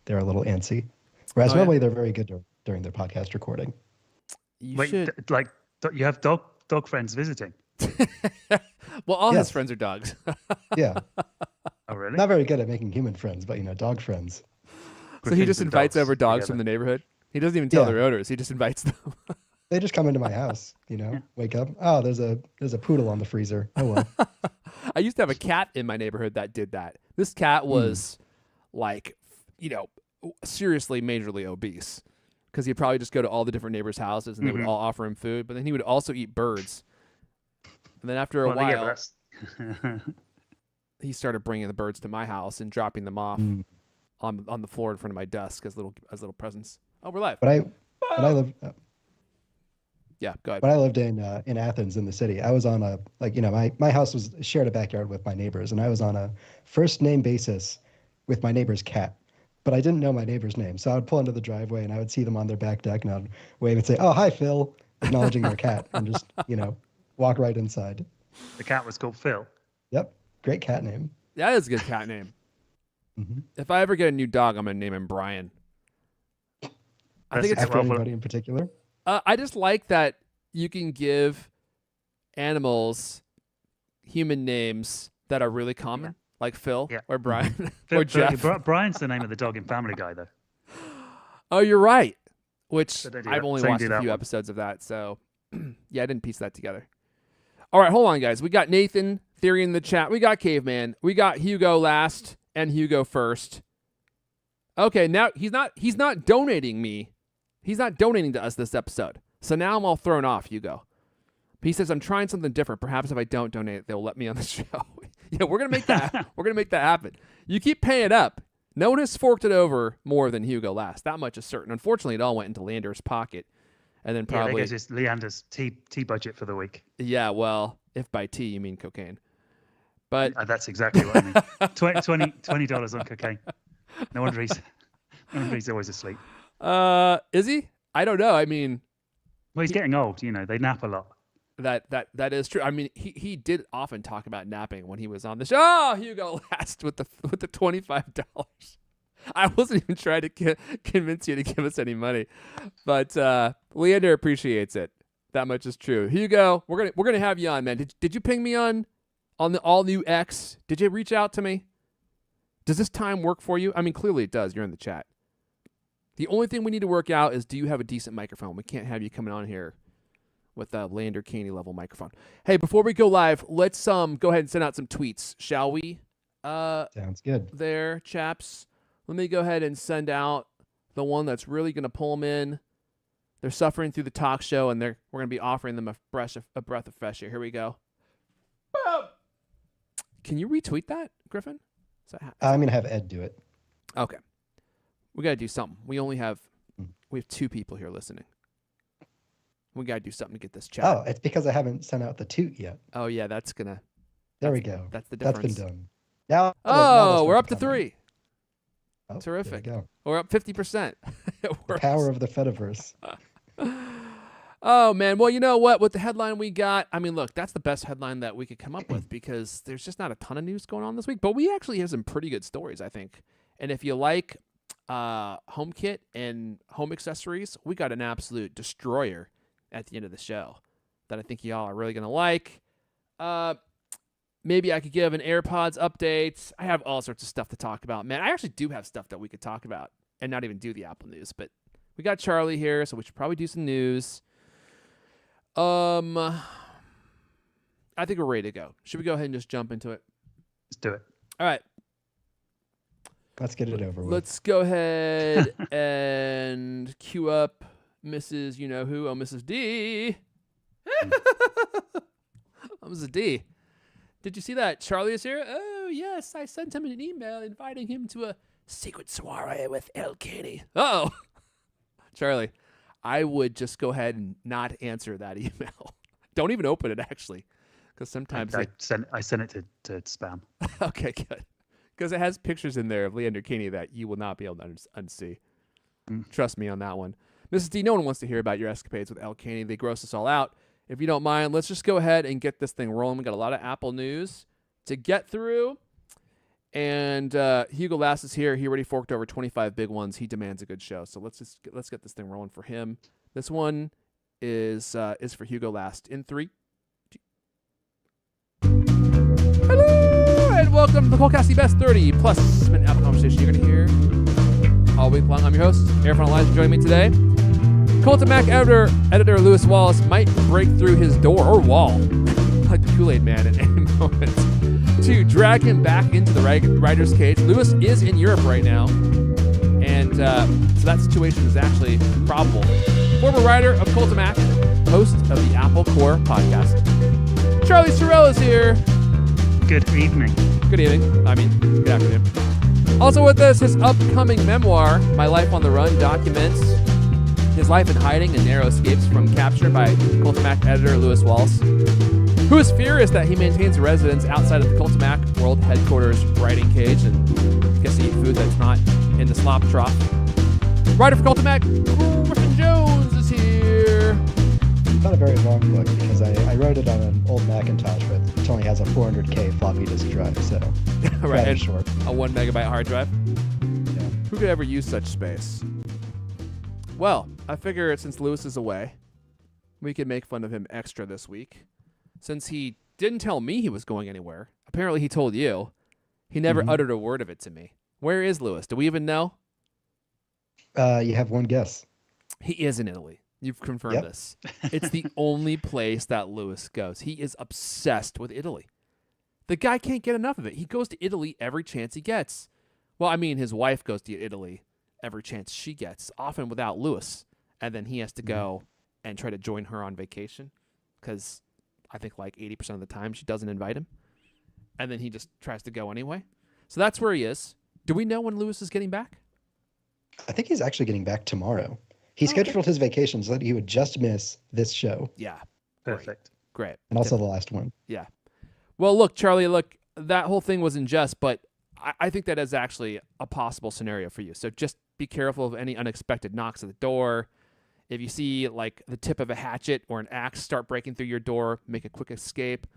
they're a little antsy. Whereas Oh yeah, normally they're very good during their podcast recording. you Wait, should. like you have dog friends visiting? Well, all his Yes, friends are dogs. yeah, Oh, really? not very good at making human friends, but dog friends. So he Griffins just and invites over dogs dogs from together. the neighborhood. He doesn't even tell Yeah, their owners. He just invites them. they just come into my house. Yeah. Wake up. Oh, there's a poodle on the freezer. Oh well. I used to have a cat in my neighborhood that did that. This cat Mm, was like, you know, seriously majorly obese because he'd probably just go to all the different neighbors' houses and they would Hmm. all offer him food, but then he would also eat birds. And then after a Well, yeah, but while, that's he started bringing the birds to my house and dropping them off mm. on the floor in front of my desk as little presents. Oh, we're live. But I when I Oh! lived Yeah, go ahead. when I lived in Athens in the city, I was on a my house was shared a backyard with my neighbors, and I was on a first name basis with my neighbor's cat. But I didn't know my neighbor's name, so I would pull into the driveway and I would see them on their back deck, and I'd wave and say, "Oh, hi, Phil," acknowledging their cat, and just walk right inside. the cat was called Phil. Yep, great cat name. That is a good cat name. Hmm. If I ever get a new dog, I'm gonna name him Brian. I That's think it's After well, anybody in particular? I just like that you can give animals human names that are really common, like Phil Yeah. or Brian Phil, or Jeff. Brian's the name of the dog in Family Guy, though. Oh, you're right. Which So they do I've that- only so you watched do a that few one. episodes of that, so yeah, I didn't piece that together. All right, hold on, guys. We got Nathan Theory in the chat. We got Caveman. We got Hugo last and Hugo first. Okay, now he's not donating me. He's not donating to us this episode. So now I'm all thrown off, Hugo. He says I'm trying something different. Perhaps if I don't donate, they'll let me on the show. Yeah, we're gonna make that. We're gonna make that happen. You keep paying up. No one has forked it over more than Hugo last. That much is certain. Unfortunately, it all went into Lander's pocket, and then Yeah, there probably goes his Leander's tea budget for the week. yeah. Well, if by tea you mean cocaine, but That's exactly what I mean. $20 on cocaine. No wonder he's always asleep. is he? I don't know. I mean, Well, he's getting old. They nap a lot. that is true. I mean, he did often talk about napping when he was on the show. Oh, Hugo last with the $25. I wasn't even trying to convince you to give us any money, but Leander appreciates it. That much is true. Hugo, we're gonna have you on, man. Did you ping me on the all new X? Did you reach out to me? Does this time work for you? I mean, clearly it does. You're in the chat. The only thing we need to work out is, do you have a decent microphone? We can't have you coming on here with a Lander Caney level microphone. Hey, before we go live, let's go ahead and send out some tweets, shall we? Sounds good. There, chaps. Let me go ahead and send out the one that's really going to pull them in. They're suffering through the talk show, and we're going to be offering them a breath of fresh air. Here we go. Boom! Can you retweet that, Griffin? I'm gonna have Ed do it. Okay. We got to do something. We have 2 people here listening. We got to do something to get this chat. Oh, it's because I haven't sent out the toot yet. Oh yeah, that's gonna. There we go. That's the That's difference. been done. Now. Oh, we're up to 3. Oh, Terrific. There we go. We're up 50%. It The works. power of the Fediverse. Oh man, well, you know what? With the headline we got, I mean, look, that's the best headline that we could come up with because there's just not a ton of news going on this week. But we actually have some pretty good stories, I think. And if you like HomeKit and home accessories, we got an absolute destroyer at the end of the show that I think y'all are really gonna like. Maybe I could give an AirPods update. I have all sorts of stuff to talk about, man. I actually do have stuff that we could talk about and not even do the Apple news, but we got Charlie here, so we should probably do some news. I think we're ready to go. Should we go ahead and just jump into it? Let's do it. All right. Let's get it over with. Let's go ahead and queue up Mrs. You know who? Oh, Mrs. D. Oh, Mrs. D. Did you see that? Charlie is here? Oh, yes. I sent him an email inviting him to a secret soiree with El Caney. Uh-oh. Charlie, I would just go ahead and not answer that email. Don't even open it, actually, because sometimes I sent it to spam. Okay, good. Because it has pictures in there of Leander Caney that you will not be able to unsee. Trust me on that one. Mrs. D, no one wants to hear about your escapades with El Caney. They gross us all out. If you don't mind, let's just go ahead and get this thing rolling. We got a lot of Apple news to get through. And Hugo Last is here. He already forked over 25 big ones. He demands a good show. So let's get this thing rolling for him. This one is for Hugo Last in 3. Hello and welcome to the CultCast, the best 30 plus minute Apple conversation you're gonna hear all week long. I'm your host, Aaron von Elias, joining me today. Cult Mac editor Lewis Wallace might break through his door or wall, like Kool-Aid Man at any moment, to drag him back into the writer's cage. Lewis is in Europe right now, and so that situation is actually probable. Former writer of Cult Mac, host of the Apple Core podcast, Charlie Sorrell is here. Good evening. Good evening. Good afternoon. Also with us, his upcoming memoir, My Life on the Run, documents his life in hiding and narrow escapes from capture by Cult Mac editor Lewis Wallace, who is furious that he maintains a residence outside of the Cult Mac world headquarters writing cage and gets to eat food that's not in the slop trough. Writer for Cult Mac, Griffin Jones is here. It's not a very long book because I wrote it on an old Macintosh, but it only has a 400K floppy disk drive, so right, rather short. A 1 megabyte hard drive. Yeah. Who could ever use such space? Well, I figure since Lewis is away, we could make fun of him extra this week. Since he didn't tell me he was going anywhere, apparently he told you. He never uttered a word of it to me. Where is Lewis? Do we even know? You have one guess. He is in Italy. You've confirmed this. It's the only place that Lewis goes. He is obsessed with Italy. The guy can't get enough of it. He goes to Italy every chance he gets. Well, his wife goes to Italy every chance she gets, often without Lewis. And then he has to go and try to join her on vacation because I think like 80% of the time she doesn't invite him. And then he just tries to go anyway. So that's where he is. Do we know when Lewis is getting back? I think he's actually getting back tomorrow. He scheduled his vacation so that he would just miss this show. Yeah. Perfect. Great. And also the last one. Yeah. Well, look, Charlie, that whole thing was in jest, but I think that is actually a possible scenario for you. So just be careful of any unexpected knocks at the door. If you see like the tip of a hatchet or an axe start breaking through your door, make a quick escape.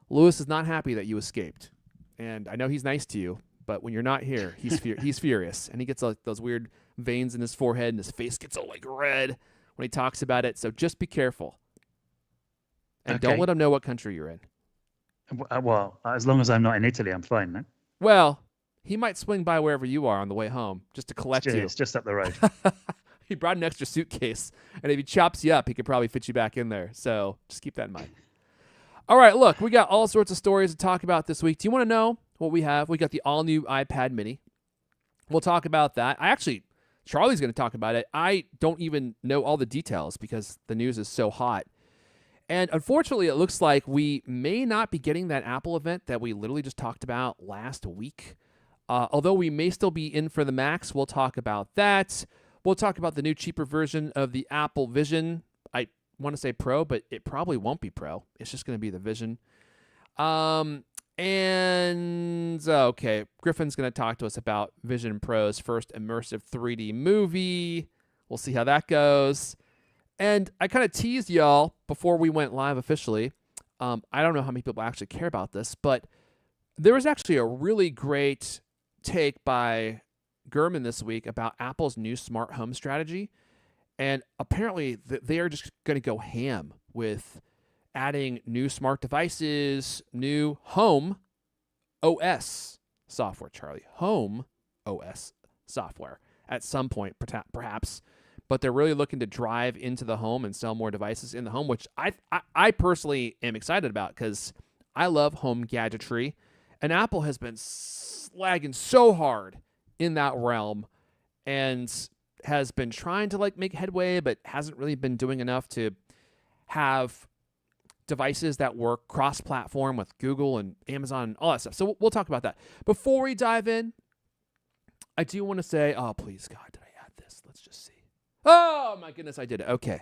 Lewis is not happy that you escaped. And I know he's nice to you, but when you're not here, he's furious. And he gets like those weird veins in his forehead and his face gets all like red when he talks about it. So just be careful. And don't let him know what country you're in. Well, as long as I'm not in Italy, I'm fine, no? Well, he might swing by wherever you are on the way home just to collect you. It's just up the road. He brought an extra suitcase, and if he chops you up, he could probably fit you back in there. So just keep that in mind. All right, look, we got all sorts of stories to talk about this week. Do you want to know what we have? We got the all-new iPad mini. We'll talk about that. Charlie's going to talk about it. I don't even know all the details because the news is so hot. And unfortunately, it looks like we may not be getting that Apple event that we literally just talked about last week. Although we may still be in for the Macs, we'll talk about that. We'll talk about the new cheaper version of the Apple Vision. I want to say Pro, but it probably won't be Pro. It's just going to be the Vision. Okay, Griffin's going to talk to us about Vision Pro's first immersive 3D movie. We'll see how that goes. And I kind of teased y'all before we went live officially. I don't know how many people actually care about this, but there was actually a really great take by Gurman this week about Apple's new smart home strategy. And apparently they are just going to go ham with adding new smart devices, new home OS software, Charlie. Home OS software at some point, perhaps. But they're really looking to drive into the home and sell more devices in the home, which I personally am excited about because I love home gadgetry. And Apple has been slagging so hard in that realm and has been trying to make headway, but hasn't really been doing enough to have devices that work cross-platform with Google and Amazon and all that stuff. So we'll talk about that. Before we dive in, I do want to say, oh, please, God, did I add this? Let's just see. Oh, my goodness, I did it. Okay.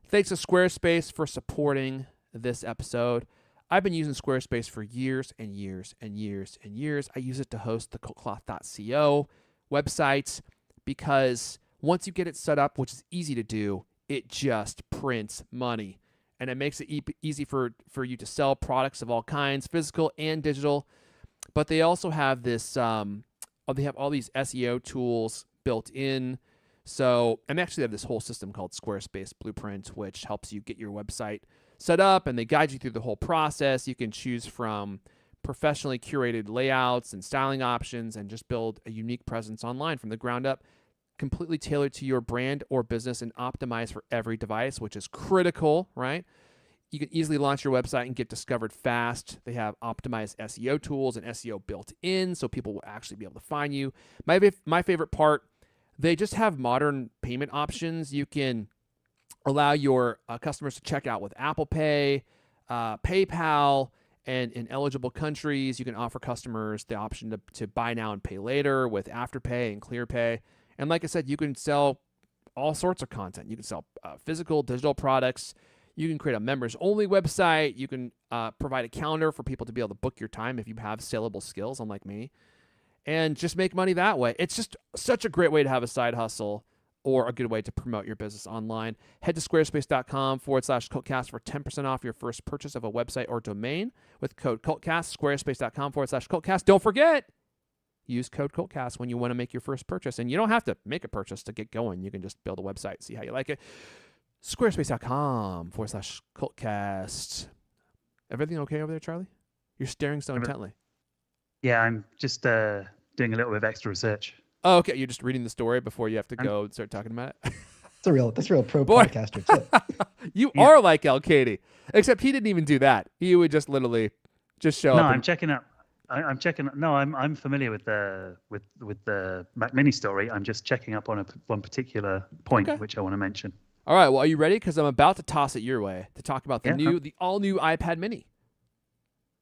Thanks to Squarespace for supporting this episode. I've been using Squarespace for years and years and years and years. I use it to host the CultCloth.co website because once you get it set up, which is easy to do, it just prints money. And it makes it easy for you to sell products of all kinds, physical and digital. but they also have this. They have all these SEO tools built in. So, and they actually have this whole system called Squarespace Blueprint, which helps you get your website set up, and they guide you through the whole process. You can choose from professionally curated layouts and styling options and just build a unique presence online from the ground up, completely tailored to your brand or business and optimized for every device, which is critical, right? You can easily launch your website and get discovered fast. They have optimized SEO tools and SEO built in, so people will actually be able to find you. My favorite part, they just have modern payment options. You can allow your customers to check out with Apple Pay, PayPal, and in eligible countries, you can offer customers the option to buy now and pay later with Afterpay and ClearPay. And like I said, you can sell all sorts of content. You can sell physical, digital products. You can create a members-only website. You can provide a calendar for people to be able to book your time if you have saleable skills, unlike me, and just make money that way. It's just such a great way to have a side hustle or a good way to promote your business online. Head to squarespace.com/CultCast for 10% off your first purchase of a website or domain with code CultCast, squarespace.com/CultCast. Don't forget, use code CultCast when you want to make your first purchase. And you don't have to make a purchase to get going. You can just build a website, see how you like it. Squarespace.com/CultCast. Everything okay over there, Charlie? You're staring so intently. Yeah, I'm just doing a little bit of extra research. Oh, okay. You're just reading the story before you have to go and start talking about it. That's a real pro Boy. podcaster tip. You are like El Katie, except he didn't even do that. He would just literally just show up. No, I'm checking out. I'm checking. No, I'm familiar with the Mac Mini story. I'm just checking up on one particular point which I want to mention. All right. Well, are you ready? Because I'm about to toss it your way to talk about the all new iPad Mini.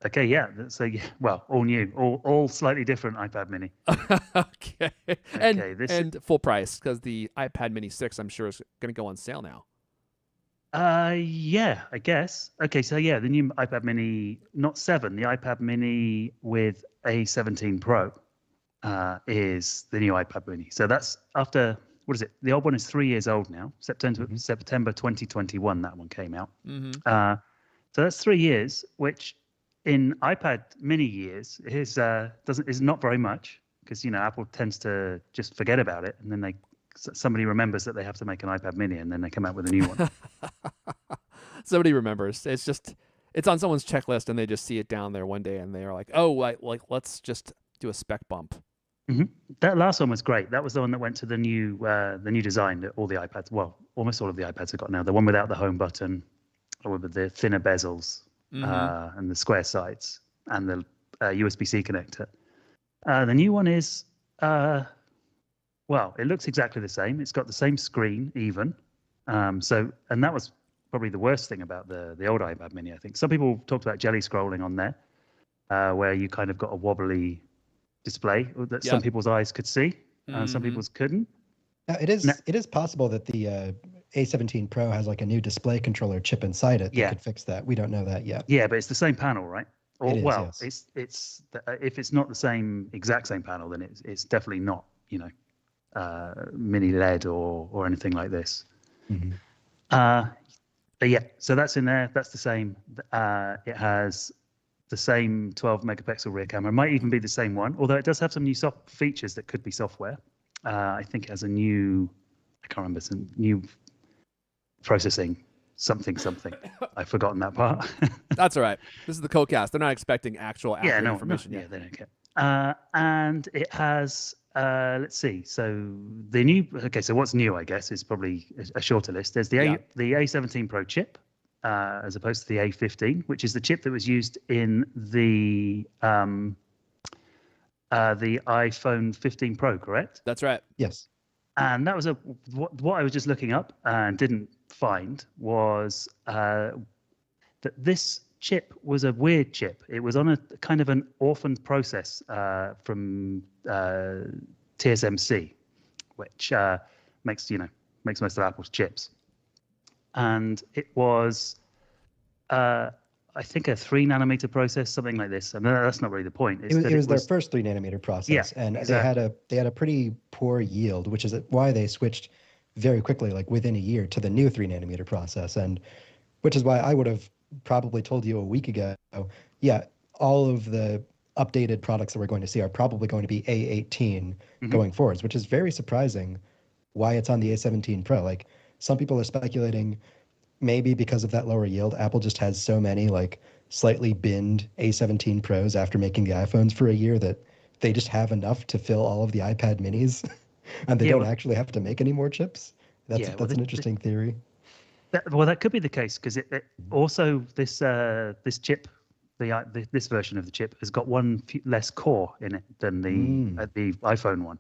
Okay, yeah. So, well, all new, all slightly different iPad Mini. Okay. And full price, because the iPad Mini 6, I'm sure, is going to go on sale now. Yeah, I guess. Okay, so yeah, the new iPad Mini, not 7, the iPad Mini with A17 Pro is the new iPad Mini. So that's after, what is it? The old one is 3 years old now. September 2021, that one came out. Mm-hmm. So that's 3 years, which in iPad Mini years is not very much, because Apple tends to just forget about it, and then somebody remembers that they have to make an iPad Mini, and then they come out with a new one. Somebody remembers. It's on someone's checklist, and they just see it down there one day, and they're like, "Oh, like let's just do a spec bump." Mm-hmm. That last one was great. That was the one that went to the new design that all the iPads, well, almost all of the iPads have got now. The one without the home button, with the thinner bezels. Mm-hmm. And the square sides and the USB-C connector. The new one is, well, it looks exactly the same. It's got the same screen even. And that was probably the worst thing about the old iPad Mini, I think. Some people talked about jelly scrolling on there, where you kind of got a wobbly display that some people's eyes could see, and some people's couldn't. It is possible that the A17 Pro has like a new display controller chip inside it that could fix that. We don't know that yet. Yeah, but it's the same panel, right? Or, yes. It's if it's not the exact same panel, then it's definitely not mini LED or anything like this. Mm-hmm. But yeah, so that's in there. That's the same. It has the same 12 megapixel rear camera. It might even be the same one, although it does have some new soft features that could be software. I think it has a new, I can't remember, some new processing something. I've forgotten that part. That's all right. This is the CultCast. They're not expecting actual accurate information yet. Yeah, they don't care. And it has, let's see. So the new, so what's new, I guess, is probably a shorter list. There's the A17 Pro chip, as opposed to the A15, which is the chip that was used in the iPhone 15 Pro, correct? That's right. Yes. And that was what I was just looking up and didn't find was that this chip was a weird chip. It was on a kind of an orphan process from TSMC, which makes most of Apple's chips. And it was, I think, a 3 nanometer process, something like this. And that's not really the point. It was their first 3 nanometer process, and exactly. they had a pretty poor yield, which is why they switched very quickly, like within a year, to the new 3 nanometer process. And which is why I would have probably told you a week ago, yeah, all of the updated products that we're going to see are probably going to be A18 Mhm. going forwards, which is very surprising why it's on the A17 Pro. Like some people are speculating maybe because of that lower yield, Apple just has so many like slightly binned A17 Pros after making the iPhones for a year that they just have enough to fill all of the iPad minis and they Yeah, don't well, actually have to make any more chips. yeah. Well, That's an interesting theory. that could be the case because it also this chip, this version of the chip has got less core in it than Mm. the iPhone one.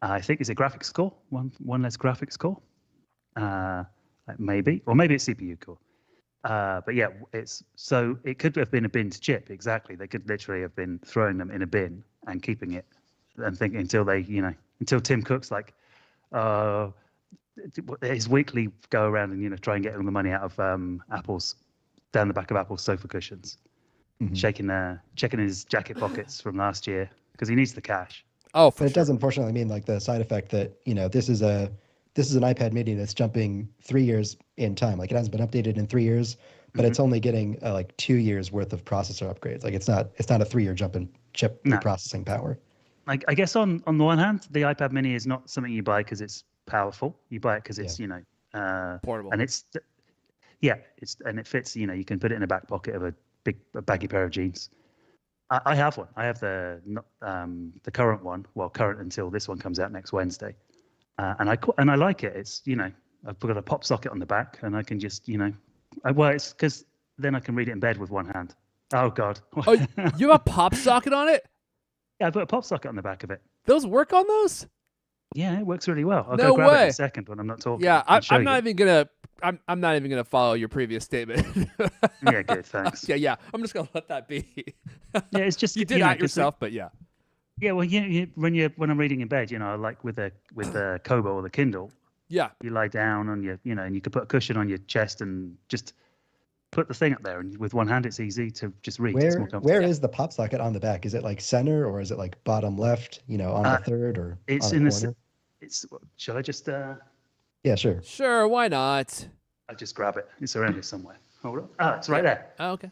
I think is it graphics core, one less graphics core, maybe, or maybe it's CPU core. But yeah, it could have been a binned chip. Exactly, they could literally have been throwing them in a bin and keeping it and thinking until Tim Cook's like, his weekly go around and try and get all the money out of Apple's down the back of Apple's sofa cushions, Mhm. checking his jacket pockets from last year because he needs the cash. Oh, But for it sure. does unfortunately mean like the side effect that, this is an iPad mini that's jumping 3 years in time. Like it hasn't been updated in 3 years, but Hmm. it's only getting like 2 years worth of processor upgrades. Like it's not a 3 year jump in chip No, processing power. I guess on the one hand, the iPad Mini is not something you buy because it's powerful. You buy it because Yeah. it's Portable. and and it fits. You can put it in the back pocket of a baggy pair of jeans. I have one. I have the current one. Well, current until this one comes out next Wednesday. And I like it. I've got a pop socket on the back, and I can just it's because then I can read it in bed with one hand. Oh God. Oh, you have a pop socket on it? Yeah, I put a pop socket on the back of it. Those work on those? Yeah, it works really well. I'll No go grab it in way. a second when I'm not talking. Yeah, and show I'm not you. even gonna. I'm not even gonna follow your previous statement. Yeah, good. Thanks. Yeah. I'm just gonna let that be. Yeah, it's just You did out yourself, but yeah. Yeah, well, when I'm reading in bed, like with the Kobo or the Kindle, Yeah. you lie down on and you can put a cushion on your chest and just put the thing up there, and with one hand, it's easy to just read. It's more Where comfortable. is the pop socket on the back? Is it like center or is it like bottom left, on the Uh, third or it's on a in this. corner? It's. Shall I just? Yeah, sure. Sure. Why not? I'll just grab it. It's around here somewhere. Hold on. Ah, it's right there. Oh, okay.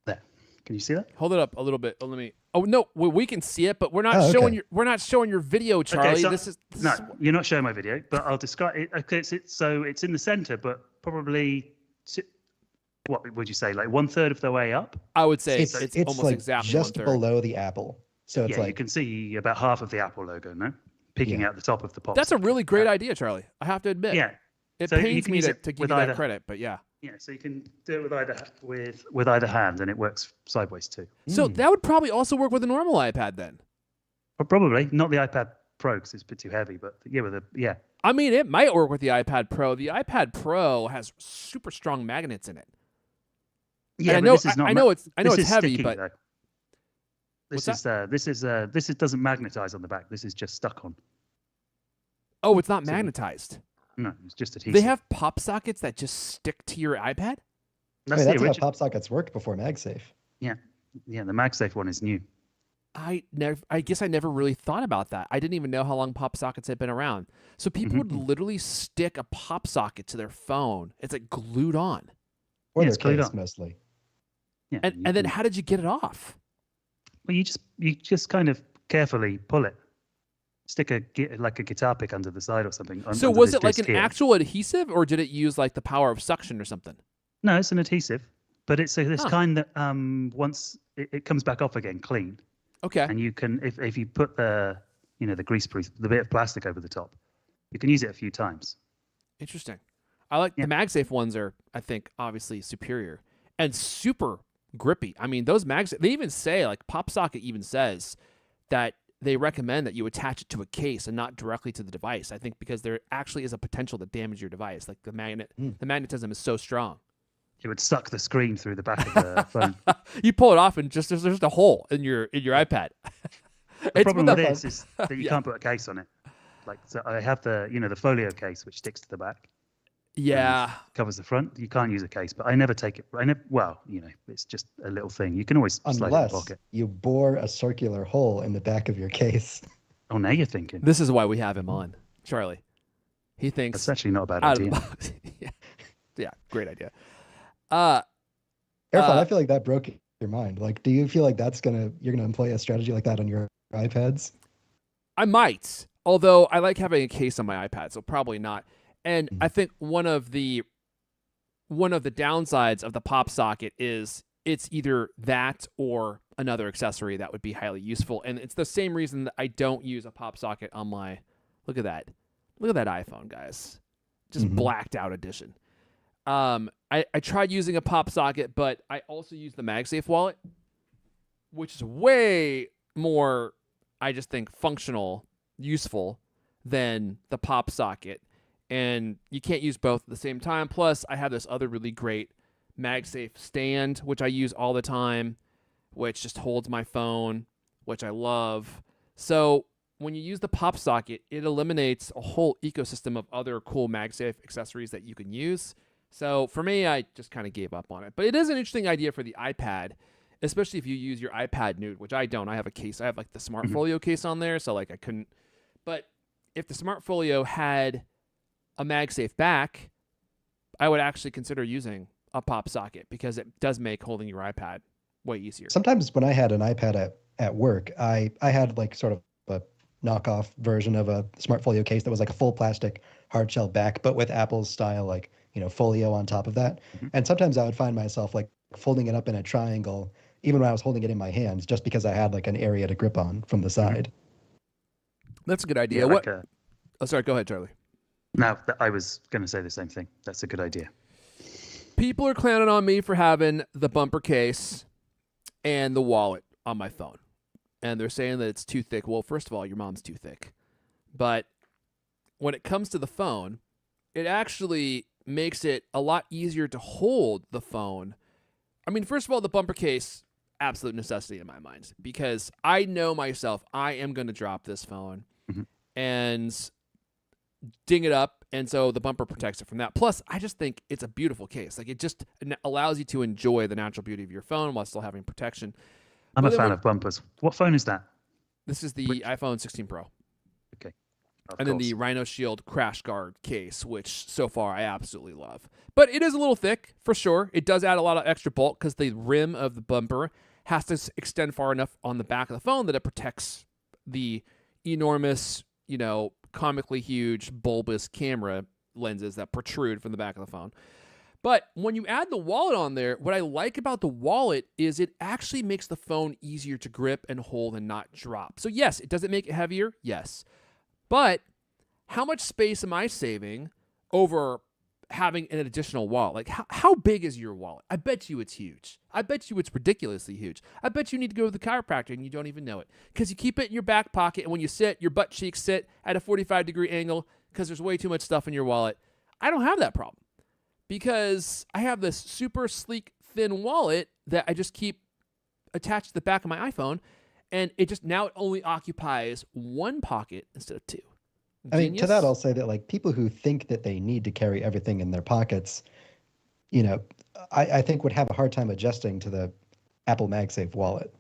There. Can you see that? Hold it up a little bit. Oh, let me. Oh no, we can see it, but we're not Oh, showing okay. your. We're not showing your video, Charlie. Okay, so, this is you're not showing my video, but I'll describe it. Okay, so it's in the center, but probably what would you say, like 1/3 of the way up? I would say It's it's it's almost like exactly just 1/3. below the Apple. So it's Yeah, you like can see about half of the Apple logo, no, peeking Yeah. out the top of the pop. That's a socket. really great idea, Charlie. I have to admit. Yeah, It so you pains can me use to it give with you that either- credit, but yeah. Yeah, so you can do it with either hand, and it works sideways too. So that would probably also work with a normal iPad then. But probably not the iPad Pro because it's a bit too heavy. But yeah, I mean, it might work with the iPad Pro. The iPad Pro has super strong magnets in it. yeah. I but know, this is not. I know it's this is heavy, sticky, but though. What's This doesn't magnetize on the back. This is just stuck on. oh, it's not So- magnetized. No, it's just adhesive. They have pop sockets that just stick to your iPad. That's Wait, the that's how original. pop sockets worked before MagSafe. Yeah, the MagSafe one is new. I guess I never really thought about that. I didn't even know how long pop sockets had been around. So people would literally stick a pop socket to their phone. It's like glued on. Or Yeah, their it's glued case on. mostly. Yeah, And then how did you get it off? well, you just kind of carefully pull it. Stick like a guitar pick under the side or something. So under was this it like disc an here. actual adhesive, or did it use like the power of suction or something? No, it's an adhesive, but it's this Huh. kind that once it comes back off again clean, Okay. and you can if you put the the greaseproof the bit of plastic over the top, you can use it a few times. Interesting. I like Yeah. the MagSafe ones are, I think, obviously superior and super grippy. I mean, those they even say, like Pop Socket even says that they recommend that you attach it to a case and not directly to the device. I think because there actually is a potential to damage your device. Like the magnetism is so strong. It would suck the screen through the back of the phone. You pull it off and there's just a hole in your iPad. The problem with with the- it is that you Yeah. can't put a case on it. Like, so I have the folio case which sticks to the back. Yeah. Covers the front. You can't use a case, but I never take it. Well, it's just a little thing. You can always slide it in the Unless pocket. you bore a circular hole in the back of your case. Oh, now you're thinking. This is why we have him on, Charlie. He thinks That's actually not a bad out of idea. the box. Yeah, great idea. Careful, I feel like that broke your mind. Like, do you feel like you're gonna employ a strategy like that on your iPads? I might, although I like having a case on my iPad, so probably not. And I Mhm. think one of the downsides of the pop socket is it's either that or another accessory that would be highly useful. And it's the same reason that I don't use a pop socket on my look at that. Look at that iPhone, guys. Just Mhm. blacked out edition. I tried using a pop socket, but I also use the MagSafe wallet, which is way more, I just think, functional, useful than the pop socket. And you can't use both at the same time. Plus, I have this other really great MagSafe stand, which I use all the time, which just holds my phone, which I love. So when you use the pop socket, it eliminates a whole ecosystem of other cool MagSafe accessories that you can use. So for me, I just kind of gave up on it. But it is an interesting idea for the iPad, especially if you use your iPad Nude, which I don't. I have a case. I have like the Smart Mhm. Folio case on there, so like I couldn't. But if the Smart Folio had a MagSafe back, I would actually consider using a pop socket because it does make holding your iPad way easier. Sometimes when I had an iPad at work, I had like sort of a knockoff version of a Smart Folio case that was like a full plastic hard shell back, but with Apple's style, like, folio on top of that. Mhm. And sometimes I would find myself like folding it up in a triangle, even when I was holding it in my hands, just because I had like an area to grip on from the Mhm. side. That's a good Yeah, idea. like What? Oh, sorry. Go ahead, Charlie. I was going to say the same thing. That's a good idea. People are clowning on me for having the bumper case and the wallet on my phone. And they're saying that it's too thick. Well, first of all, your mom's too thick. But when it comes to the phone, it actually makes it a lot easier to hold the phone. I mean, first of all, the bumper case, absolute necessity in my mind, because I know myself, I am going to drop this phone Mhm. and ding it up, and so the bumper protects it from that. Plus, I just think it's a beautiful case. Like, it just allows you to enjoy the natural beauty of your phone while still having protection. I'm But a then fan of bumpers. What phone is that? this is the Which? iPhone 16 Pro. Okay, of And then course. the Rhino Shield crash guard case, which so far I absolutely love. But it is a little thick, for sure. It does add a lot of extra bulk because the rim of the bumper has to extend far enough on the back of the phone that it protects the enormous, comically huge, bulbous camera lenses that protrude from the back of the phone. But when you add the wallet on there, what I like about the wallet is it actually makes the phone easier to grip and hold and not drop. So yes, does it make it heavier? Yes. But how much space am I saving over having an additional wallet? Like, how big is your wallet? I bet you it's huge. I bet you it's ridiculously huge. I bet you need to go to the chiropractor and you don't even know it because you keep it in your back pocket, and when you sit, your butt cheeks sit at a 45-degree angle because there's way too much stuff in your wallet. I don't have that problem because I have this super sleek, thin wallet that I just keep attached to the back of my iPhone, and it only occupies one pocket instead of two. I mean, to Genius. that, I'll say that like people who think that they need to carry everything in their pockets, you know, I think would have a hard time adjusting to the Apple MagSafe wallet.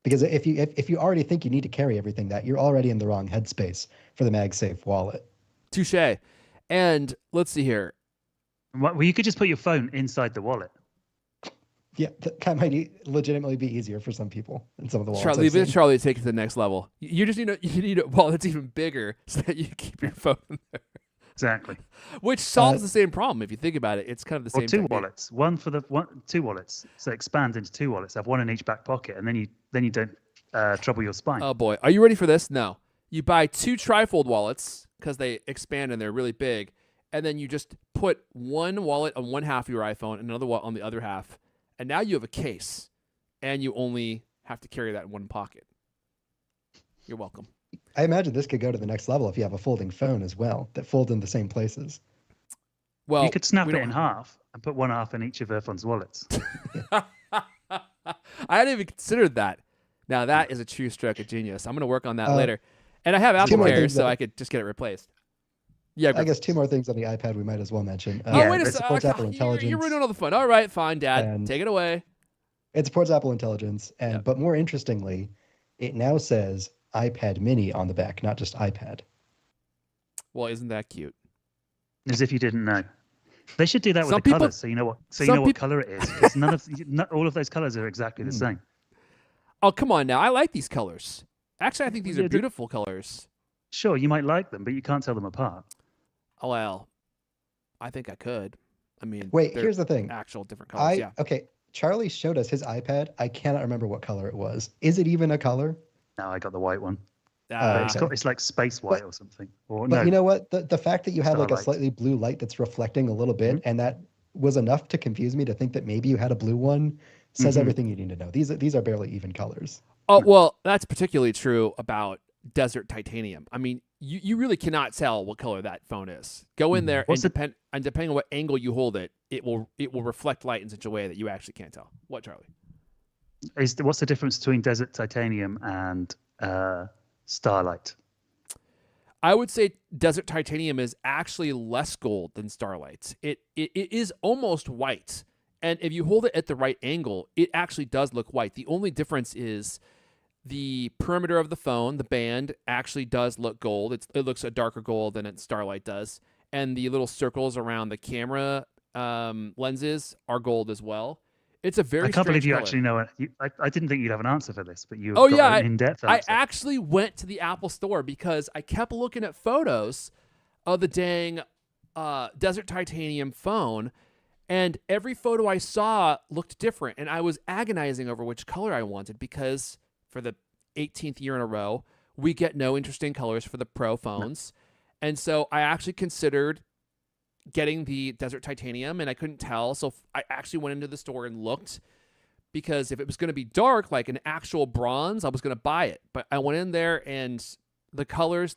Because if you already think you need to carry everything, that you're already in the wrong headspace for the MagSafe wallet. Touche. And let's see here. Well, you could just put your phone inside the wallet. Yeah, that might legitimately be easier for some people in some of the wallets I've Charlie, seen. Charlie, take it to the next level. You just need a wallet that's even bigger so that you can keep your phone in there. Exactly. Which solves the same problem if you think about it. It's kind of the Or same two technique. wallets. Two wallets. So expand into two wallets. Have one in each back pocket, and then you don't trouble your spine. Oh boy, are you ready for this? No. You buy two trifold wallets because they expand and they're really big, and then you just put one wallet on one half of your iPhone and another wallet on the other half, and now you have a case, and you only have to carry that in one pocket. You're welcome. I imagine this could go to the next level if you have a folding phone as well that folds in the same places. Well, you could snap we it don't- in half and put one half in each of Irfan's wallets. I hadn't even considered that. Now that is a true stroke of genius. I'm going to work on that later. And I have Apple more Care, things so that- I could just get it replaced. Yeah, I Griff. guess two more things on the iPad we might as well mention. Oh, wait a it supports second. Apple Intelligence. You're ruining all the fun. All right, fine, Dad. And- Take it away. It supports Apple Intelligence, and Yep. but more interestingly, it now says iPad Mini on the back, not just iPad. Well, isn't that cute? As if you didn't know. They should do that with Some the people- colors, so you know what some peop- color it is, because all of those colors are exactly the same. Oh, come on now. I like these colors. Actually, I think these Yeah, are beautiful colors. Sure, you might like them, but you can't tell them apart. Oh, well, I think I could. I mean, Wait, they're here's the thing. actual different colors. Yeah. Okay, Charlie showed us his iPad. I cannot remember what color it was. Is it even a color? No, I got the white one. Okay. It's like space white or something. Or But no, you know what? The fact that you had like a Starlight. slightly blue light that's reflecting a little bit, and that was enough to confuse me to think that maybe you had a blue one, says everything you need to know. These are barely even colors. Oh, well, that's particularly true about Desert Titanium. I mean, you really cannot tell what color that phone is. Go in there and depending on what angle you hold it, it will reflect light in such a way that you actually can't tell. What, Charlie? What's the difference between Desert Titanium and Starlight? I would say Desert Titanium is actually less gold than Starlight's. It is almost white. And if you hold it at the right angle, it actually does look white. The only difference is the perimeter of the phone, the band, actually does look gold. It looks a darker gold than Starlight does. And the little circles around the camera lenses are gold as well. It's a very I can't believe you color. actually know it. I didn't think you'd have an answer for this, but you've Oh, got yeah, an in-depth I answer. actually went to the Apple store because I kept looking at photos of the dang Desert Titanium phone, and every photo I saw looked different, and I was agonizing over which color I wanted because for the 18th year in a row, we get no interesting colors for the Pro phones. And so I actually considered getting the Desert Titanium, and I couldn't tell. So I actually went into the store and looked, because if it was going to be dark, like an actual bronze, I was going to buy it. But I went in there, and the colors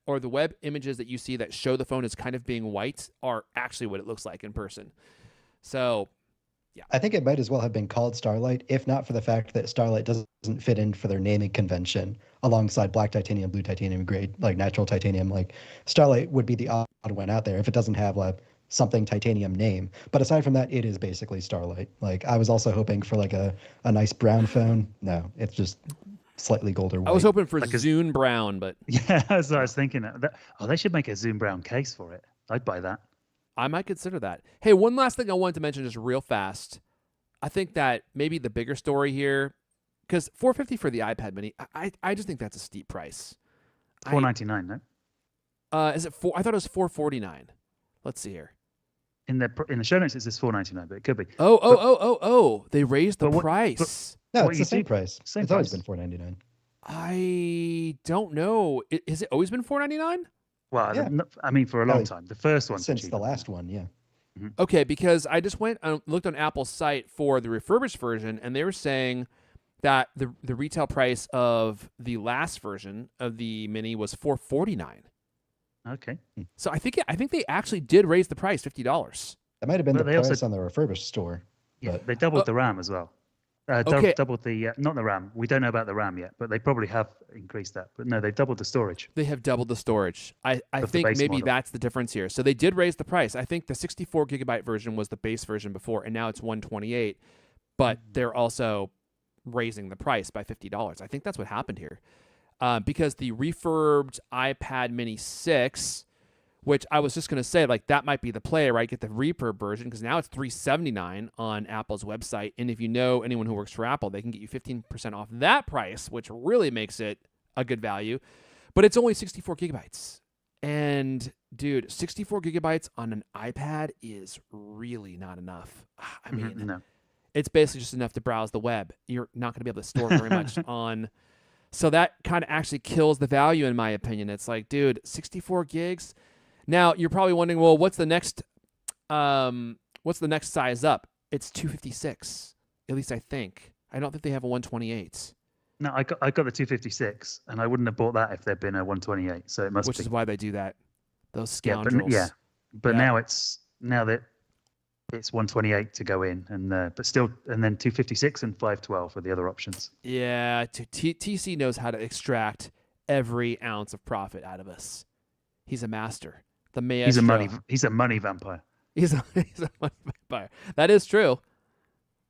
or the web images that you see that show the phone as kind of being white are actually what it looks like in person. So, yeah. I think it might as well have been called Starlight, if not for the fact that Starlight doesn't fit in for their naming convention alongside black titanium, blue titanium, gray, like natural titanium. Like Starlight would be the odd one out there if it doesn't have like something titanium name. But aside from that, it is basically Starlight. Like I was also hoping for like a nice brown phone. No, it's just slightly gold or white. I was hoping for Zune Brown, but Yeah, that's what I was thinking. They should make a Zoom Brown case for it. I'd buy that. I might consider that. Hey, one last thing I wanted to mention just real fast. I think that maybe the bigger story here, because $450 for the iPad Mini, I just think that's a steep price. $499, no? Is it four? I thought it was $449. Let's see here. In the show notes it says $499, but it could be. Oh! They raised the price. No, what it's you the same do- price. same It's always price. been $499. I don't know. Has it always been $499? Well, Yeah. I mean, for a long Really, time. The first one Since the last one, yeah. Okay, because I just went and looked on Apple's site for the refurbished version, and they were saying that the retail price of the last version of the Mini was $449. Okay. So I think they actually did raise the price $50. That might have been But the they also- price on the refurbished store. Yeah, But they doubled the RAM as well. Okay. Doubled the not the RAM. We don't know about the RAM yet, but they probably have increased that. But no, they've doubled the storage. They have doubled the storage. I Of the think base maybe model. that's the difference here. So they did raise the price. I think the 64 gigabyte version was the base version before, and now it's 128. But they're also raising the price by $50. I think that's what happened here, because the refurbed iPad Mini 6, which I was just going to say, like, that might be the play, right? Get the refurb version, because now it's $379 on Apple's website. And if you know anyone who works for Apple, they can get you 15% off that price, which really makes it a good value. But it's only 64 gigabytes. And, dude, 64 gigabytes on an iPad is really not enough. I mean, No. it's basically just enough to browse the web. You're not going to be able to store very much on. So that kind of actually kills the value, in my opinion. It's like, dude, 64 gigs. Now you're probably wondering, well, what's the next size up? It's 256. At least I think. I don't think they have a 128. No, I got the 256, and I wouldn't have bought that if there'd been a 128. So it must Which be. is why they do that. Those Yeah, scoundrels. but Yeah. now that it's 128 to go in, and but still, and then 256 and 512 are the other options. Yeah, TC knows how to extract every ounce of profit out of us. He's a master. The maestro. He's a money vampire. He's a money vampire. That is true.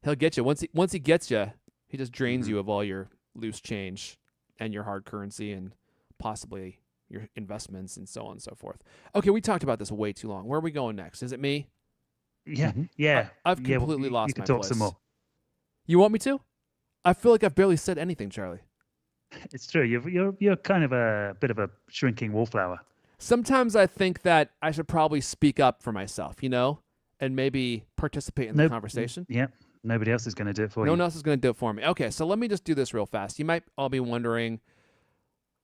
He'll get you. Once he gets you, he just drains you of all your loose change and your hard currency and possibly your investments and so on and so forth. Okay, we talked about this way too long. Where are we going next? Is it me? Yeah, Mhm. yeah, I've yeah. Well, completely you lost can my talk place. some more. You want me to? I feel like I've barely said anything, Charlie. It's true. You're kind of a bit of a shrinking wallflower. Sometimes I think that I should probably speak up for myself, and maybe participate in the No, conversation. yeah. Nobody else is going to do it for No you. one else is going to do it for me. Okay, so let me just do this real fast. You might all be wondering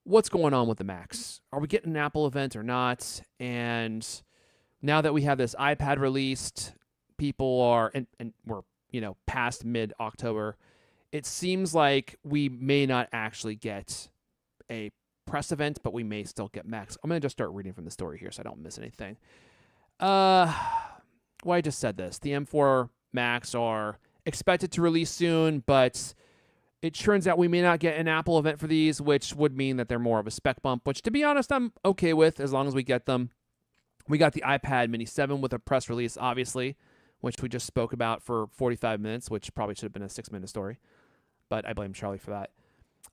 what's going on with the Macs. Are we getting an Apple event or not? And now that we have this iPad released, people are, and we're, past mid October, it seems like we may not actually get a press event, but we may still get Macs. I'm going to just start reading from the story here so I don't miss anything. Well, I just said this. The M4 Macs are expected to release soon, but it turns out we may not get an Apple event for these, which would mean that they're more of a spec bump, which, to be honest, I'm okay with as long as we get them. We got the iPad Mini 7 with a press release, obviously, which we just spoke about for 45 minutes, which probably should have been a 6-minute story, but I blame Charlie for that.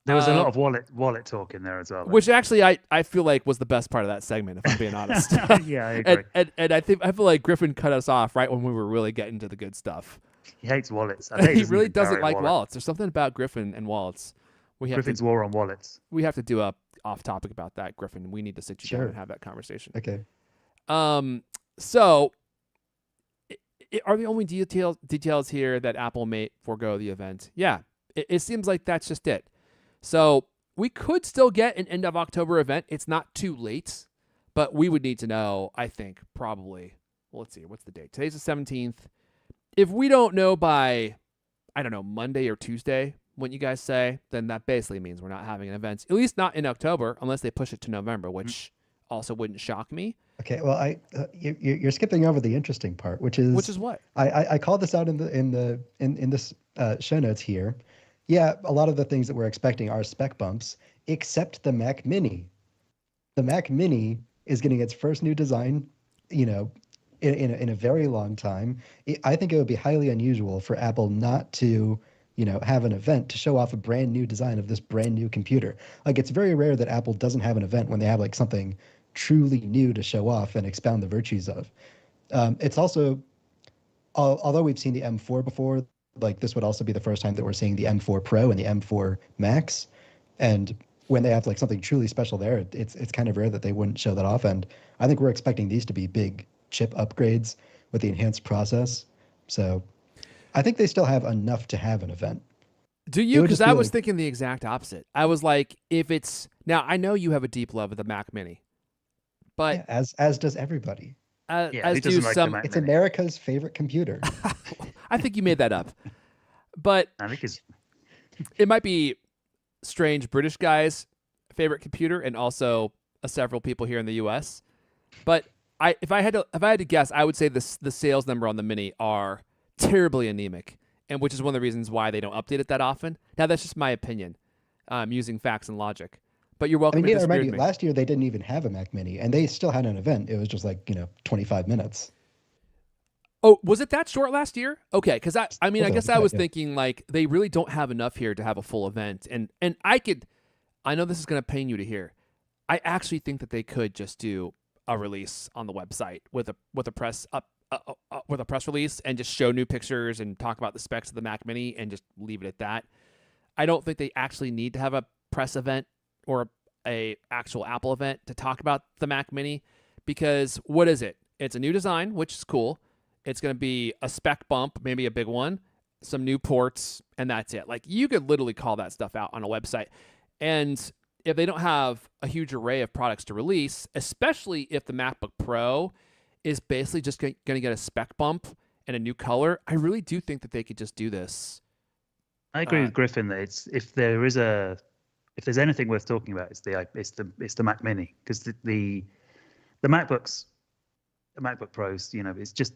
There was a lot of wallet talk in there as well. Which actually I feel like was the best part of that segment, if I'm being honest. Yeah, I agree. and I feel like Griffin cut us off right when we were really getting to the good stuff. He hates wallets. I bet He really doesn't carry a like wallet. wallets. There's something about Griffin and wallets. Griffin's war on wallets. We have to do a off topic about that, Griffin. We need to sit you down Sure. and have that conversation. Okay. So are the only details here that Apple may forego the event? Yeah, it seems like that's just it. So we could still get an end of October event. It's not too late, but we would need to know, I think, probably. Well, let's see. What's the date? Today's the 17th. If we don't know by, I don't know, Monday or Tuesday, what you guys say, then that basically means we're not having an event, at least not in October, unless they push it to November, which also wouldn't shock me. Okay. Well, you're skipping over the interesting part, which is what? I called this out in this show notes here. Yeah, a lot of the things that we're expecting are spec bumps, except the Mac Mini. The Mac Mini is getting its first new design, in a very long time. I think it would be highly unusual for Apple not to, have an event to show off a brand new design of this brand new computer. Like, it's very rare that Apple doesn't have an event when they have like something truly new to show off and expound the virtues of. It's also, although we've seen the M4 before, like this would also be the first time that we're seeing the M4 Pro and the M4 Max. And when they have like something truly special there, it's kind of rare that they wouldn't show that off. And I think we're expecting these to be big chip upgrades with the enhanced process. So I think they still have enough to have an event. Do you? Because I was thinking the exact opposite. I was like, if it's now, I know you have a deep love of the Mac Mini, but yeah, as does everybody. As do some. It's America's favorite computer. I think you made that up, but I think it might be strange British guys' favorite computer, and also several people here in the U.S. But if I had to guess, I would say the sales number on the Mini are terribly anemic, and which is one of the reasons why they don't update it that often. Now that's just my opinion, using facts and logic. But you're welcome to disagree with me. Last year they didn't even have a Mac Mini, and they still had an event. It was just like 25 minutes. Oh, was it that short last year? Okay, because I guess I was thinking like they really don't have enough here to have a full event, and I know this is going to pain you to hear. I actually think that they could just do a release on the website with a press release and just show new pictures and talk about the specs of the Mac Mini and just leave it at that. I don't think they actually need to have a press event or a actual Apple event to talk about the Mac Mini, because what is it? It's a new design, which is cool. It's going to be a spec bump, maybe a big one, some new ports, and that's it. Like, you could literally call that stuff out on a website. And if they don't have a huge array of products to release, especially if the MacBook Pro is basically just going to get a spec bump and a new color, I really do think that they could just do this. I agree with Griffin that if there's anything worth talking about, it's the Mac Mini, because the MacBooks, the MacBook Pros, it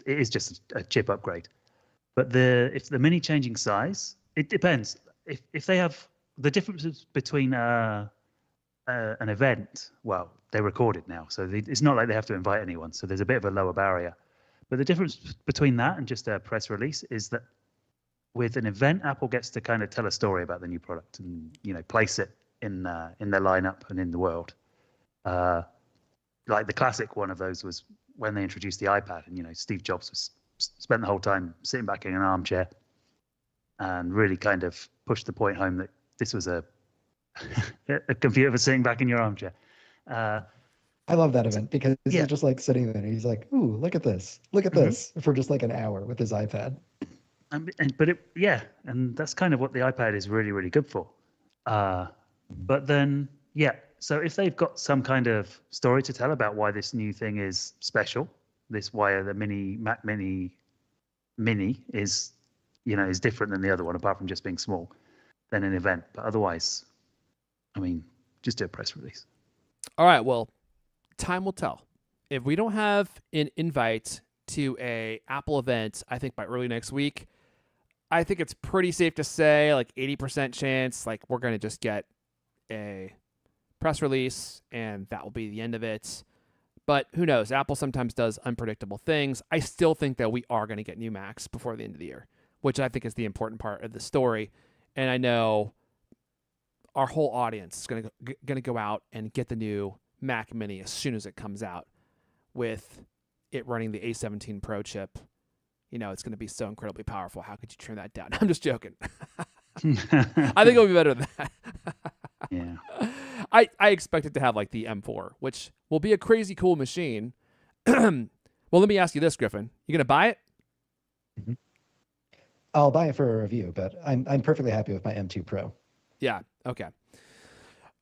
is just a chip upgrade. But if the Mini changing size, it depends. If they have the differences between an event, well, they're recorded now, so it's not like they have to invite anyone. So there's a bit of a lower barrier. But the difference between that and just a press release is that with an event, Apple gets to kind of tell a story about the new product and place it in their lineup and in the world. Like the classic one of those was when they introduced the iPad, and Steve Jobs was spent the whole time sitting back in an armchair and really kind of pushed the point home that this was a computer for sitting back in your armchair. I love that event because Yeah. he's just like sitting there and he's like, "Ooh, look at this! Look at this!" for just like an hour with his iPad. And that's kind of what the iPad is really, really good for. But then, so if they've got some kind of story to tell about why this new thing is special, why the Mac Mini is, is different than the other one, apart from just being small, than an event. But otherwise, I mean, just do a press release. All right, well, time will tell. If we don't have an invite to a Apple event, I think by early next week, I think it's pretty safe to say, like 80% chance, like we're going to just get a press release and that will be the end of it. But who knows? Apple sometimes does unpredictable things. I still think that we are going to get new Macs before the end of the year, which I think is the important part of the story. And I know our whole audience is going to go out and get the new Mac Mini as soon as it comes out, with it running the A17 Pro chip. It's going to be so incredibly powerful. How could you turn that down? I'm just joking. I think it'll be better than that. Yeah. I expect it to have like the M4, which will be a crazy cool machine. Well, let me ask you this, Griffin. You going to buy it? Mm-hmm. I'll buy it for a review, but I'm perfectly happy with my M2 Pro. Yeah. Okay.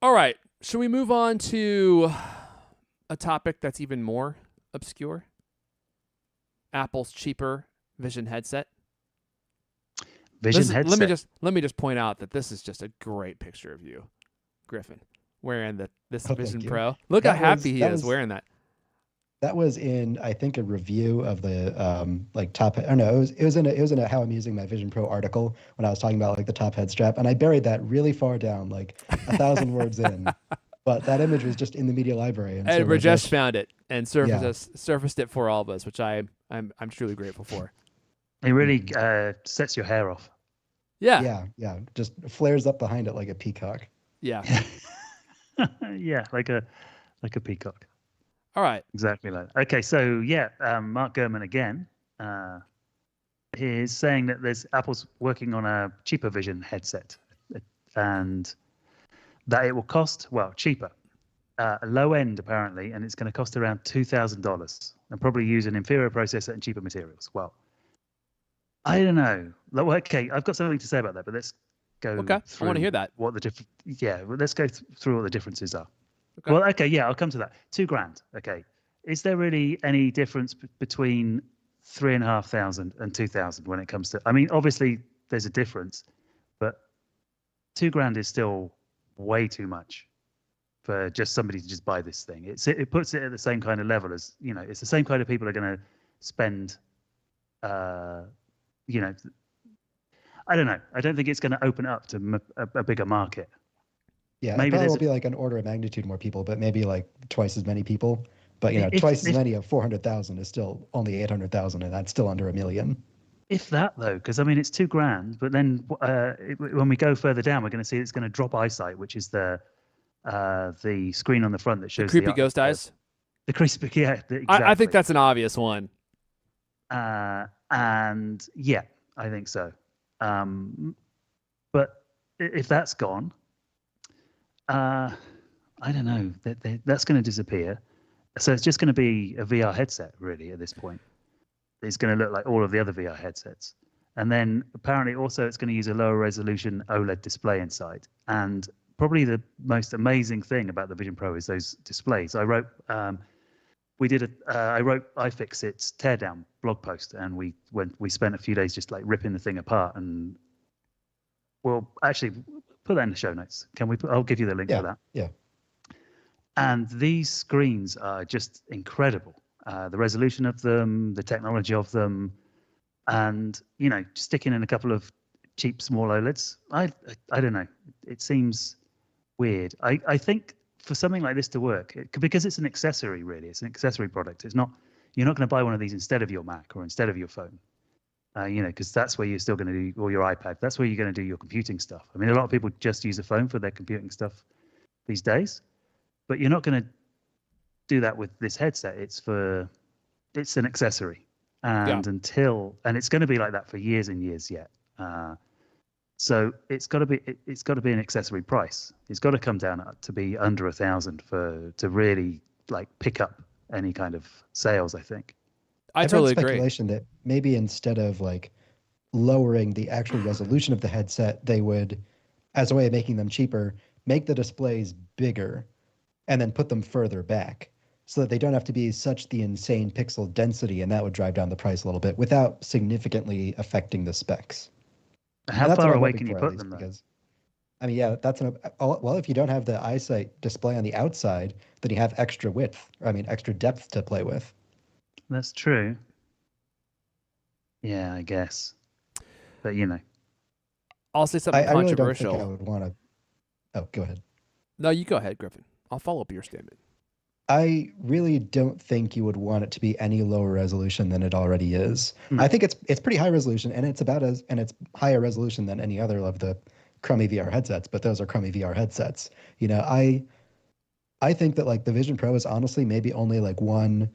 All right. Should we move on to a topic that's even more obscure? Apple's cheaper Vision headset. Headset. Let me just point out that this is just a great picture of you, Griffin, wearing this Vision Pro. Look how happy he is wearing that. That was in, I think, a review of the top. I don't know. It was in a How I'm Using My Vision Pro article when I was talking about like the top head strap, and I buried that really far down, like 1,000 words in. But that image was just in the media library, and so Rajesh found it and surfaced it for all of us, which I'm truly grateful for. It really sets your hair off. Yeah. Yeah. Just flares up behind it like a peacock. Yeah. Yeah, like a peacock. All right. Exactly like that. Okay, so Mark Gurman again is saying that Apple's working on a cheaper Vision headset, and that it will cost cheaper, low end apparently, and it's going to cost around $2,000, and probably use an inferior processor and cheaper materials. Well, I don't know. Okay, I've got something to say about that, but let's go. Okay, I want to hear that. What the different? Yeah, let's go through what the differences are. Okay. Well, okay, I'll come to that. $2,000. Okay, is there really any difference between 3,500 and 2,000 when it comes to? I mean, obviously there's a difference, but $2,000 is still way too much for just somebody to just buy this thing. It puts it at the same kind of level as, it's the same kind of people are going to spend. I don't know. I don't think it's going to open up to a bigger market. Yeah, maybe it will be like an order of magnitude more people, but maybe like twice as many people. But twice as many of 400,000 is still only 800,000, and that's still under $1 million. If that though, because I mean it's $2,000, but then when we go further down, we're going to see it's going to drop eyesight, which is the screen on the front that shows the creepy ghost eyes. The creepy, exactly. I think that's an obvious one. And yeah, I think so. But if that's gone, I don't know. That's going to disappear. So it's just going to be a VR headset, really, at this point. It's going to look like all of the other VR headsets. And then apparently also it's going to use a lower resolution OLED display inside. And probably the most amazing thing about the Vision Pro is those displays. I wrote iFixit's teardown blog post, and we spent a few days just like ripping the thing apart. And we'll actually put that in the show notes. I'll give you the link for that. Yeah. And these screens are just incredible. The resolution of them, the technology of them, and sticking in a couple of cheap small OLEDs. I don't know. It seems weird. I think for something like this to work, because it's an accessory, really, it's an accessory product. It's not. You're not going to buy one of these instead of your Mac or instead of your phone. Because that's where you're still going to do, or your iPad. That's where you're going to do your computing stuff. I mean, a lot of people just use a phone for their computing stuff these days, but you're not going to do that with this headset. It's an accessory, and it's going to be like that for years and years yet. So it's got to be an accessory price. It's got to come down to be under 1,000 to really like pick up any kind of sales, I think. I've totally heard agree. speculation that maybe instead of like lowering the actual resolution of the headset, they would, as a way of making them cheaper, make the displays bigger and then put them further back so that they don't have to be such the insane pixel density, and that would drive down the price a little bit without significantly affecting the specs. How far away can you put them, though? Because, I mean, yeah, well, if you don't have the eyesight display on the outside, then you have extra extra depth to play with. That's true. Yeah, I guess. But, I'll say something I really don't controversial. think I would want to... Oh, go ahead. No, you go ahead, Griffin. I'll follow up your statement. I really don't think you would want it to be any lower resolution than it already is. I think it's pretty high resolution, and it's higher resolution than any other of the crummy VR headsets, but those are crummy VR headsets. I think that like the Vision Pro is honestly maybe only like one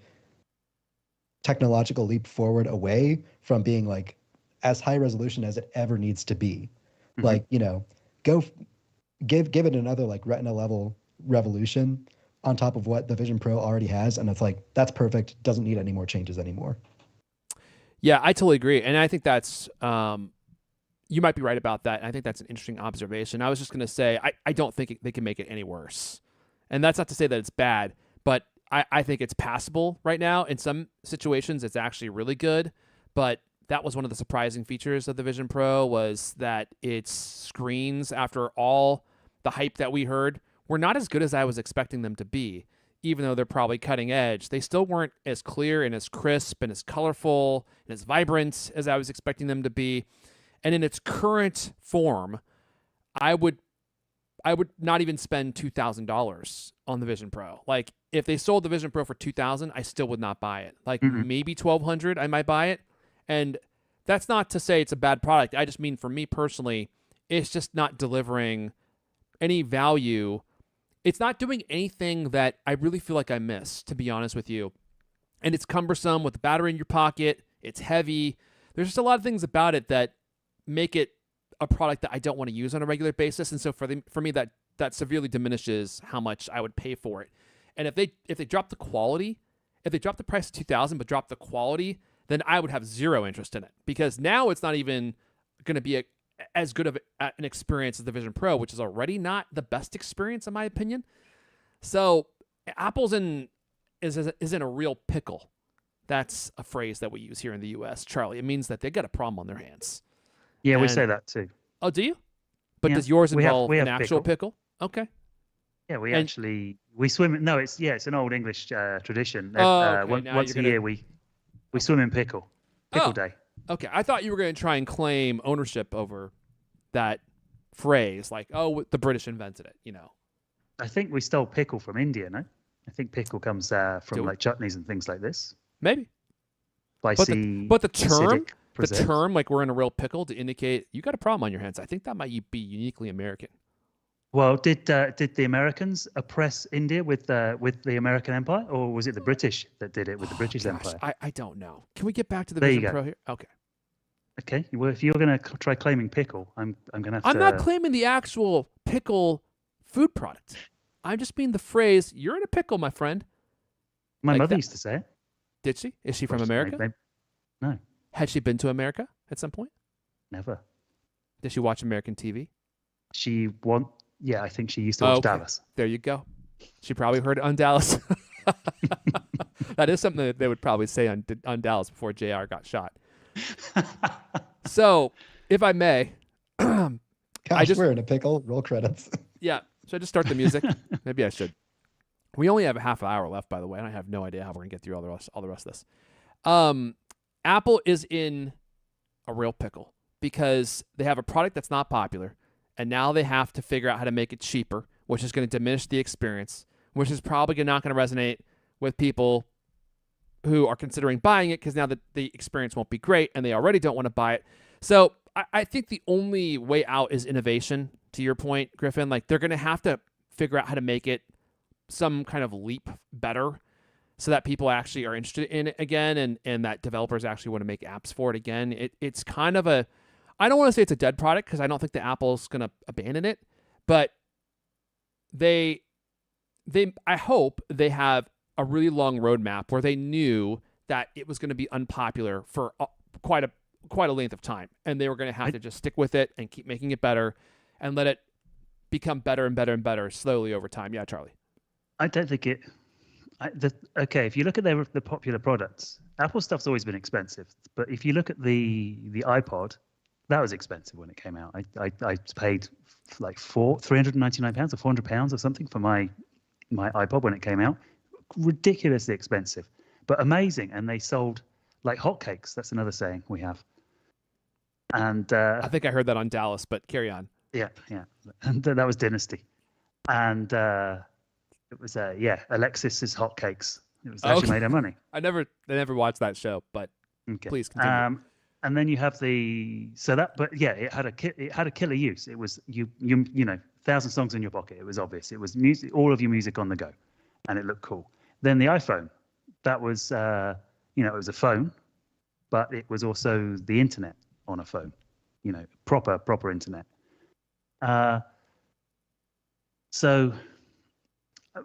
technological leap forward away from being like as high resolution as it ever needs to be. Mm-hmm. Like, give it another like Retina level revolution on top of what the Vision Pro already has, and it's like, that's perfect, doesn't need any more changes anymore. Yeah, I totally agree. And I think that's, you might be right about that. And I think that's an interesting observation. I was just going to say, I don't think they can make it any worse. And that's not to say that it's bad, but I think it's passable right now. In some situations, it's actually really good. But that was one of the surprising features of the Vision Pro, was that its screens, after all the hype that we heard, were not as good as I was expecting them to be. Even though they're probably cutting edge, they still weren't as clear and as crisp and as colorful and as vibrant as I was expecting them to be. And in its current form, I would not even spend $2,000 on the Vision Pro. Like, if they sold the Vision Pro for $2,000, I still would not buy it. Like, maybe $1,200, I might buy it. And that's not to say it's a bad product. I just mean, for me personally, it's just not delivering any value. It's not doing anything that I really feel like I miss, to be honest with you. And it's cumbersome with the battery in your pocket. It's heavy. There's just a lot of things about it that make it a product that I don't want to use on a regular basis. And so for me, that severely diminishes how much I would pay for it. And if they drop the quality, if they drop the price to $2,000 but drop the quality, then I would have zero interest in it, because now it's not even going to be as good of an experience as the Vision Pro, which is already not the best experience in my opinion. So Apple's is in a real pickle. That's a phrase that we use here in the U.S., Charlie. It means that they got a problem on their hands. Yeah, we say that too. Oh, do you? But yeah, does yours involve we an have actual pickle? Okay. Yeah, we swim. No, it's an old English tradition. Okay. Once a year we swim in pickle day. Okay, I thought you were going to try and claim ownership over that phrase, like, oh, the British invented it, I think we stole pickle from India, no? I think pickle comes from like chutneys and things like this. Maybe. Spicy, but the term, preserves. like we're in a real pickle, to indicate you got a problem on your hands, I think that might be uniquely American. Well, did the Americans oppress India with the American Empire, or was it the British that did it with the British Empire? I don't know. Can we get back to the Vision Pro here? Okay. Okay. Well, if you're going to try claiming pickle, I'm going to have to... I'm not claiming the actual pickle food product. I'm just mean the phrase, you're in a pickle, my friend. My mother used to say it. Did she? Is she from America? Maybe. No. Had she been to America at some point? Never. Did she watch American TV? Yeah, I think she used to watch Dallas. There you go. She probably heard it on Dallas. That is something that they would probably say on Dallas before JR got shot. So, if I may, we're in a pickle. Roll credits. Yeah. Should I just start the music? Maybe I should. We only have a half hour left, by the way, and I have no idea how we're going to get through all the rest of this. Apple is in a real pickle because they have a product that's not popular, and now they have to figure out how to make it cheaper, which is going to diminish the experience, which is probably not going to resonate with people who are considering buying it, because now the experience won't be great, and they already don't want to buy it. So I think the only way out is innovation, to your point, Griffin. Like, they're going to have to figure out how to make it some kind of leap better. so that people actually are interested in it again, and that developers actually want to make apps for it again. It's kind of a, I don't want to say it's a dead product because I don't think that Apple's going to abandon it, but I hope they have a really long roadmap where they knew that it was going to be unpopular for quite a length of time, and they were going to have to just stick with it and keep making it better and let it become better and better and better slowly over time. Yeah, Charlie. I don't think it. Okay, if you look at the popular products, Apple stuff's always been expensive. But if you look at the iPod, that was expensive when it came out. I paid like £399 or £400 or something for my iPod when it came out. Ridiculously expensive, but amazing. And they sold like hotcakes. That's another saying we have. And I think I heard that on Dallas, but carry on. Yeah. And that was Dynasty. And it was Alexis's hotcakes. It was actually made of money. I never watched that show, but okay. Please continue. And then you have it had a killer use. It was you 1,000 songs in your pocket. It was obvious. It was music, all of your music on the go, and it looked cool. Then the iPhone, that was it was a phone, but it was also the internet on a phone, proper internet. So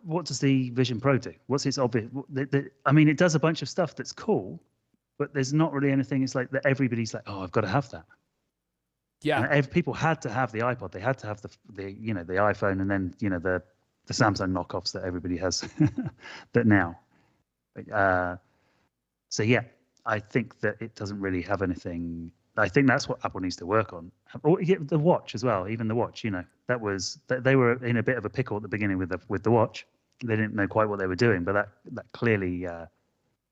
what does the Vision Pro do? What's its obvious? It does a bunch of stuff that's cool, but there's not really anything. It's like that everybody's like, oh, I've got to have that. Yeah. People had to have the iPod. They had to have the iPhone, and then the Samsung knockoffs that everybody has that now. So yeah, I think that it doesn't really have anything. I think that's what Apple needs to work on. Or the watch as well. Even the watch, that was they were in a bit of a pickle at the beginning with the watch. They didn't know quite what they were doing, but that clearly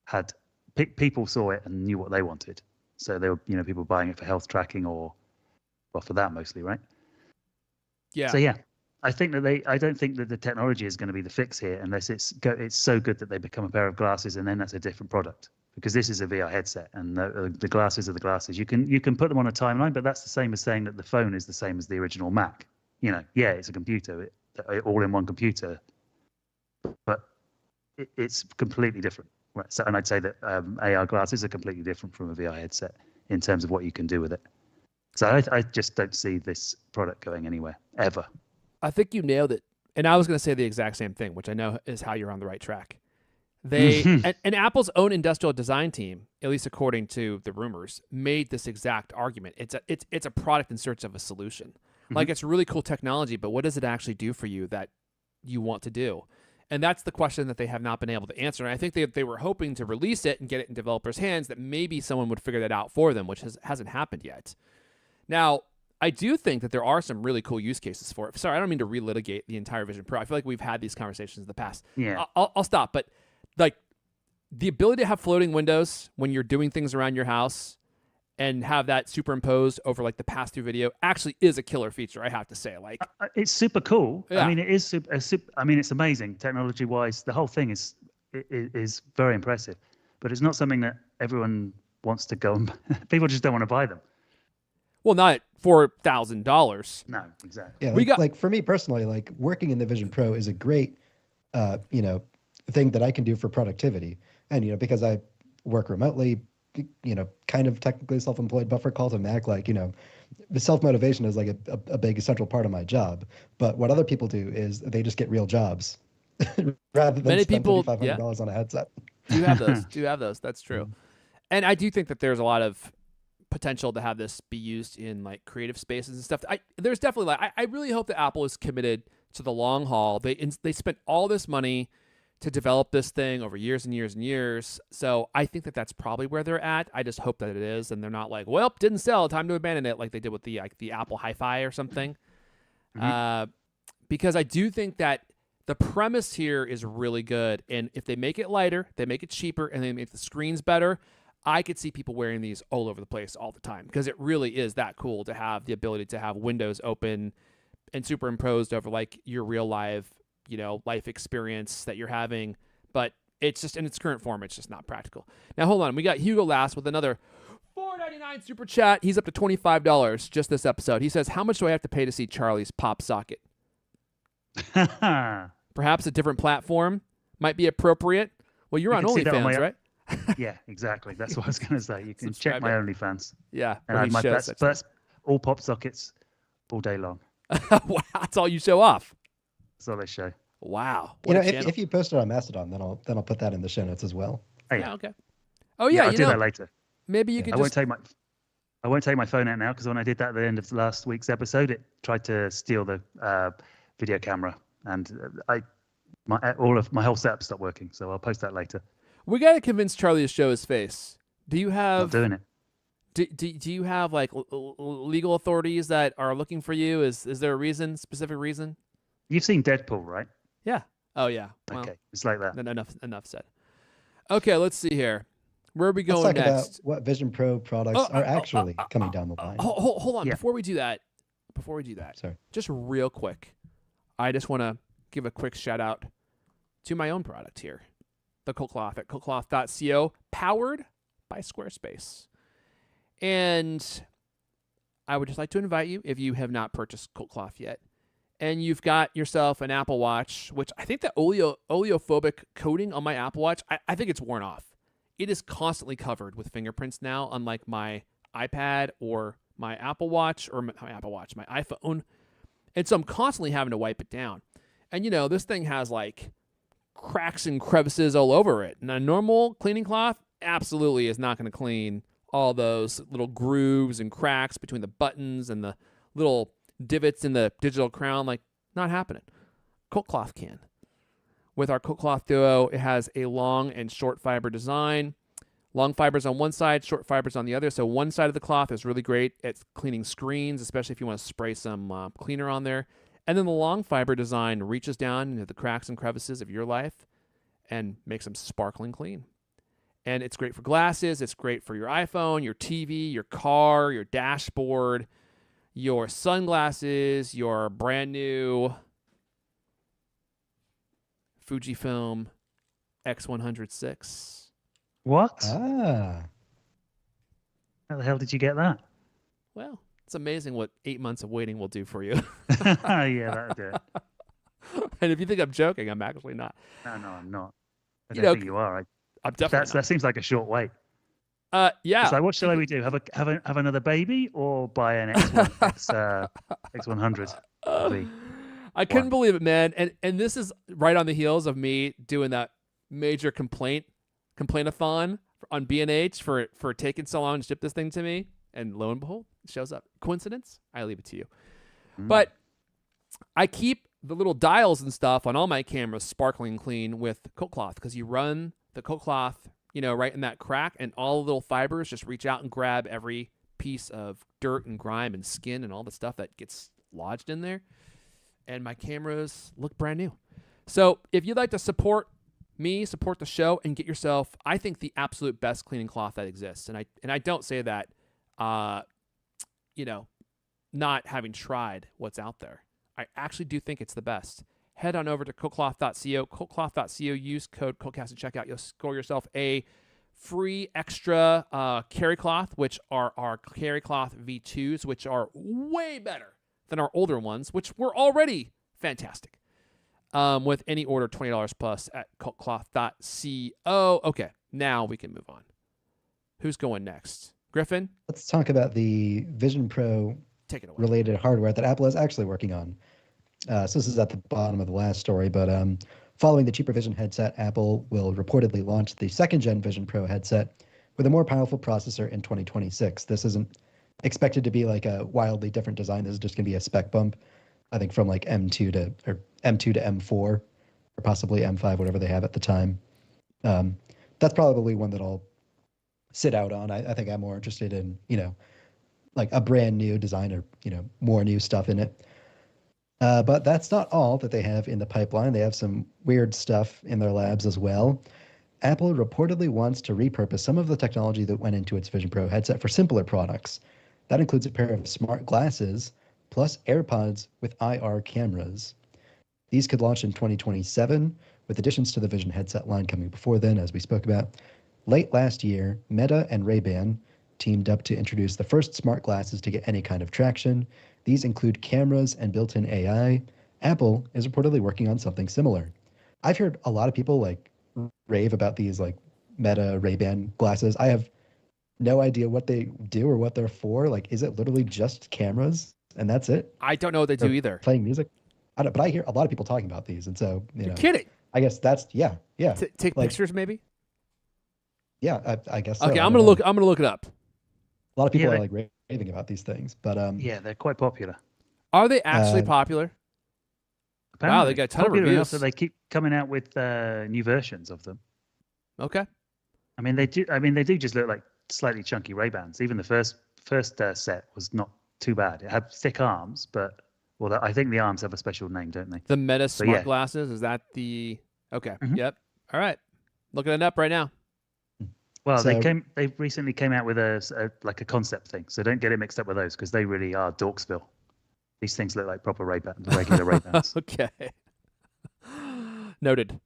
had people saw it and knew what they wanted. So they were people buying it for health tracking or for that mostly, right? Yeah. So yeah, I think that I don't think that the technology is going to be the fix here unless it's so good that they become a pair of glasses, and then that's a different product. Because this is a VR headset, and the glasses are the glasses. You can put them on a timeline, but that's the same as saying that the phone is the same as the original Mac. It's a computer, all-in-one computer, but it's completely different. Right. So, and I'd say that AR glasses are completely different from a VR headset in terms of what you can do with it. So I just don't see this product going anywhere ever. I think you nailed it, and I was going to say the exact same thing, which I know is how you're on the right track. And Apple's own industrial design team, at least according to the rumors, made this exact argument. It's a product in search of a solution. Like, it's really cool technology, but what does it actually do for you that you want to do? And that's the question that they have not been able to answer. And I think they were hoping to release it and get it in developers' hands, that maybe someone would figure that out for them, which hasn't happened yet. Now, I do think that there are some really cool use cases for it. Sorry, I don't mean to relitigate the entire Vision Pro. I feel like we've had these conversations in the past. Yeah. I'll stop, but like the ability to have floating windows when you're doing things around your house and have that superimposed over like the pass-through video actually is a killer feature, I have to say. Like, it's super cool. Yeah. It is it's amazing technology-wise. The whole thing is very impressive, but it's not something that everyone wants to go and people just don't want to buy them. Well, not at $4,000. No, exactly. Yeah, like for me personally, like working in the Vision Pro is a great, thing that I can do for productivity. And, because I work remotely, kind of technically self-employed, but for Call to Mac, like, the self-motivation is like a big central part of my job. But what other people do is they just get real jobs rather than spend $3,500 on a headset. Do you have those? That's true. And I do think that there's a lot of potential to have this be used in like creative spaces and stuff. There's definitely I really hope that Apple is committed to the long haul. They spent all this money to develop this thing over years and years and years. So I think that that's probably where they're at. I just hope that it is, and they're not like, well, didn't sell, time to abandon it, like they did with the Apple Hi-Fi or something. Because I do think that the premise here is really good, and if they make it lighter, they make it cheaper, and they make the screens better, I could see people wearing these all over the place all the time, because it really is that cool to have the ability to have windows open and superimposed over like your real life experience that you're having, but it's just in its current form, it's just not practical. Now, hold on. We got Hugo last with another $4.99 super chat. He's up to $25 just this episode. He says, how much do I have to pay to see Charlie's pop socket? Perhaps a different platform might be appropriate. Well, you're You on can see that on OnlyFans, my right? yeah, exactly. That's what I was going to say. You can check Subscribe my to- OnlyFans, Yeah, and where I he have my shows best, such best all pop sockets all day long. things. Wow, that's all you show off. That's all they show. Wow, You what know, a channel. if you post it on Mastodon, then I'll put that in the show notes as well. Oh yeah, Yeah, okay. Oh yeah. yeah, I'll do that later. maybe you Yeah. could I just won't take my phone out now because when I did that at the end of last week's episode, it tried to steal the video camera, and my whole setup stopped working. So I'll post that later. we got to convince Charlie to show his face. Do you Not have doing it. do you have like legal authorities that are looking for you? Is there a reason, specific reason? You've seen Deadpool, right? Yeah. Oh yeah. Well, Okay, it's like that. enough said. Okay, let's see here. Where are we Let's going talk next? about what Vision Pro products are actually coming down the line. Hold on. Yeah. Before we do that, Sorry. just real quick, I just want to give a quick shout out to my own product here, the CultCloth at CultCloth.co, powered by Squarespace. And I would just like to invite you, if you have not purchased CultCloth yet, and you've got yourself an Apple Watch, which I think the oleophobic coating on my Apple Watch, I think it's worn off. It is constantly covered with fingerprints now, unlike my iPad or my Apple Watch or my iPhone. And so I'm constantly having to wipe it down. And, you know, this thing has like cracks and crevices all over it. And a normal cleaning cloth absolutely is not going to clean all those little grooves and cracks between the buttons and the little divots in the digital crown. Like, not happening. CultCloth can. With our CultCloth Duo, it has a long and short fiber design. Long fibers on one side, short fibers on the other. So one side of the cloth is really great at cleaning screens, especially if you want to spray some cleaner on there. And then the long fiber design reaches down into the cracks and crevices of your life and makes them sparkling clean. And it's great for glasses. It's great for your iPhone, your TV, your car, your dashboard, your sunglasses, your brand new Fujifilm X106. What? Ah, How the hell did you get that? Well, it's amazing what 8 months of waiting will do for you. Yeah, that'll do it. And if you think I'm joking, I'm actually not. No, I'm not. I You don't know, think you are. I'm definitely That seems like a short wait. yeah. So what shall we do? Have another baby or buy an X100? I couldn't believe it, man. And this is right on the heels of me doing that major complaint-a-thon on B&H for taking so long to ship this thing to me. And lo and behold, it shows up. Coincidence? I leave it to you. But I keep the little dials and stuff on all my cameras sparkling clean with CultCloth because you run the CultCloth, you know, right in that crack, and all the little fibers just reach out and grab every piece of dirt and grime and skin and all the stuff that gets lodged in there. And my cameras look brand new. So if you'd like to support me, support the show, and get yourself, I think, the absolute best cleaning cloth that exists. And I don't say that, you know, not having tried what's out there. I actually do think it's the best. Head on over to CultCloth.co. CultCloth.co. Use code CultCast and check out. You'll score yourself a free extra carry cloth, which are our carry cloth V2s, which are way better than our older ones, which were already fantastic. With any order $20 plus at CultCloth.co. Okay, now we can move on. Who's going next? Griffin? let's talk about the Vision Pro Take it away. related hardware that Apple is actually working on. So this is at the bottom of the last story, but following the cheaper Vision headset, Apple will reportedly launch the second-gen Vision Pro headset with a more powerful processor in 2026. This isn't expected to be like a wildly different design. This is just going to be a spec bump, I think, from like M2 to M4, or possibly M5, whatever they have at the time. That's probably one that I'll sit out on. I think I'm more interested in, you know, like a brand new design or, you know, more new stuff in it. But that's not all that they have in the pipeline. They have some weird stuff in their labs as well. Apple reportedly wants to repurpose some of the technology that went into its Vision Pro headset for simpler products. That includes a pair of smart glasses plus AirPods with IR cameras. These could launch in 2027, with additions to the Vision headset line coming before then, as we spoke about. Late last year, Meta and Ray-Ban teamed up to introduce the first smart glasses to get any kind of traction. These include cameras and built-in AI. Apple is reportedly working on something similar. I've heard a lot of people like rave about these like Meta Ray-Ban glasses. I have no idea what they do or what they're for. Like, is it literally just cameras and that's it? I don't know what they do Or either. playing music? I don't, but I hear a lot of people talking about these, and so You're kidding. I guess that's yeah. Take Like, pictures, maybe. yeah, I guess so. Okay, I I'm don't gonna know. look. I'm gonna look it up. A lot of people Yeah, are like raving about these things, but yeah, they're quite popular. Are they actually uh, popular? Wow, they Apparently, got a ton of popular enough that reviews. they keep coming out with new versions of them. Okay. I mean, they do. I mean, they do just look like slightly chunky Ray-Bans. Even the first set was not too bad. It had thick arms, but well, I think the arms have a special name, don't they? The Meta So smart yeah. glasses, is that the Okay. Mhm. Yep. All right. Looking it up right now. Well, So they recently came out with like a concept thing, so don't get it mixed up with those because they really are Dorksville. These things look like proper Ray-Bans, regular Ray-Bans. Okay. Noted.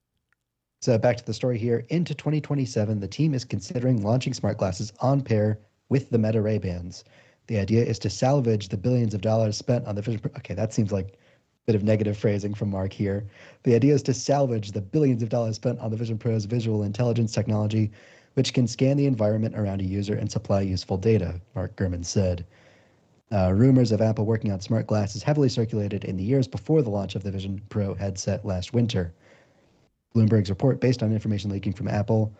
So back to the story here. Into 2027, the team is considering launching smart glasses on pair with the Meta Ray-Bans. The idea is to salvage the billions of dollars spent on the Vision Pro. Okay, that seems like a bit of negative phrasing from Mark here. The idea is to salvage the billions of dollars spent on the Vision Pro's visual intelligence technology, which can scan the environment around a user and supply useful data, Mark Gurman said. Rumors of Apple working on smart glasses heavily circulated in the years before the launch of the Vision Pro headset last winter. Bloomberg's report, based on information leaking from Apple,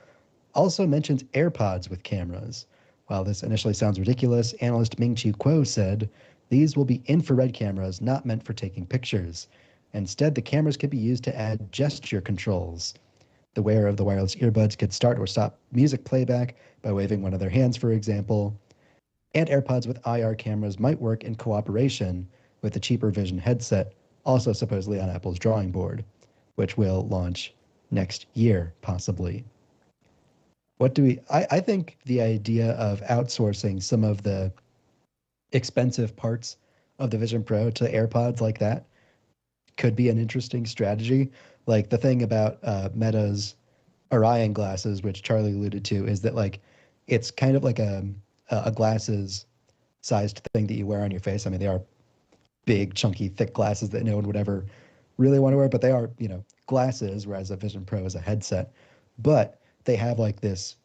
also mentions AirPods with cameras. While this initially sounds ridiculous, analyst Ming-Chi Kuo said, these will be infrared cameras not meant for taking pictures. Instead, the cameras could be used to add gesture controls. The wearer of the wireless earbuds could start or stop music playback by waving one of their hands, for example. And AirPods with IR cameras might work in cooperation with the cheaper Vision headset, also supposedly on Apple's drawing board, which will launch next year, possibly. I think the idea of outsourcing some of the expensive parts of the Vision Pro to AirPods like that could be an interesting strategy. Like the thing about Meta's Orion glasses, which Charlie alluded to, is that like it's kind of like a glasses sized thing that you wear on your face. I mean, they are big, chunky, thick glasses that no one would ever really want to wear, but they are, glasses, whereas a Vision Pro is a headset. But they have like this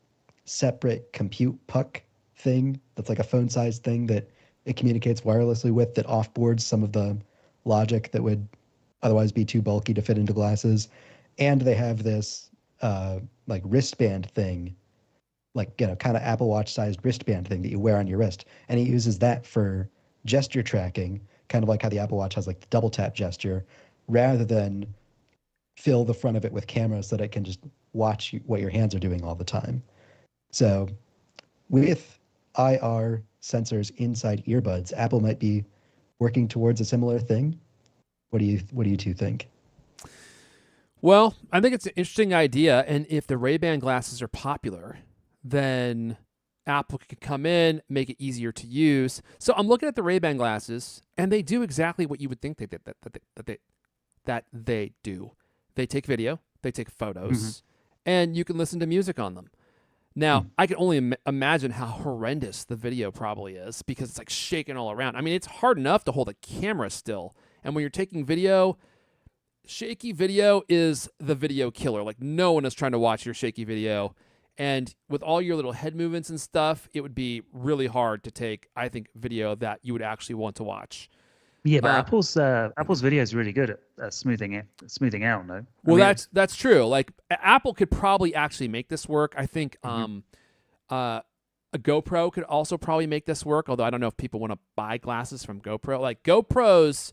separate compute puck thing that's like a phone sized thing that it communicates wirelessly with that offboards some of the logic that would otherwise be too bulky to fit into glasses. And they have this like wristband thing, like, kind of Apple Watch sized wristband thing that you wear on your wrist. And it uses that for gesture tracking, kind of like how the Apple Watch has like the double tap gesture, rather than fill the front of it with cameras so that it can just watch what your hands are doing all the time. So with IR sensors inside earbuds, Apple might be working towards a similar thing. What do you two think? Well, I think it's an interesting idea, and if the Ray-Ban glasses are popular, then Apple could come in, make it easier to use. So I'm looking at the Ray-Ban glasses, and they do exactly what you would think that they do. They take video, they take photos, and you can listen to music on them. Now, I can only imagine how horrendous the video probably is because it's like shaking all around. I mean, it's hard enough to hold a camera still. And when you're taking video, shaky video is the video killer. Like, no one is trying to watch your shaky video. And with all your little head movements and stuff, it would be really hard to take, I think, video that you would actually want to watch. Yeah, but Apple's video is really good at smoothing out. No, Well, that's true. Like Apple could probably actually make this work. I think a GoPro could also probably make this work. Although I don't know if people want to buy glasses from GoPro. Like GoPro's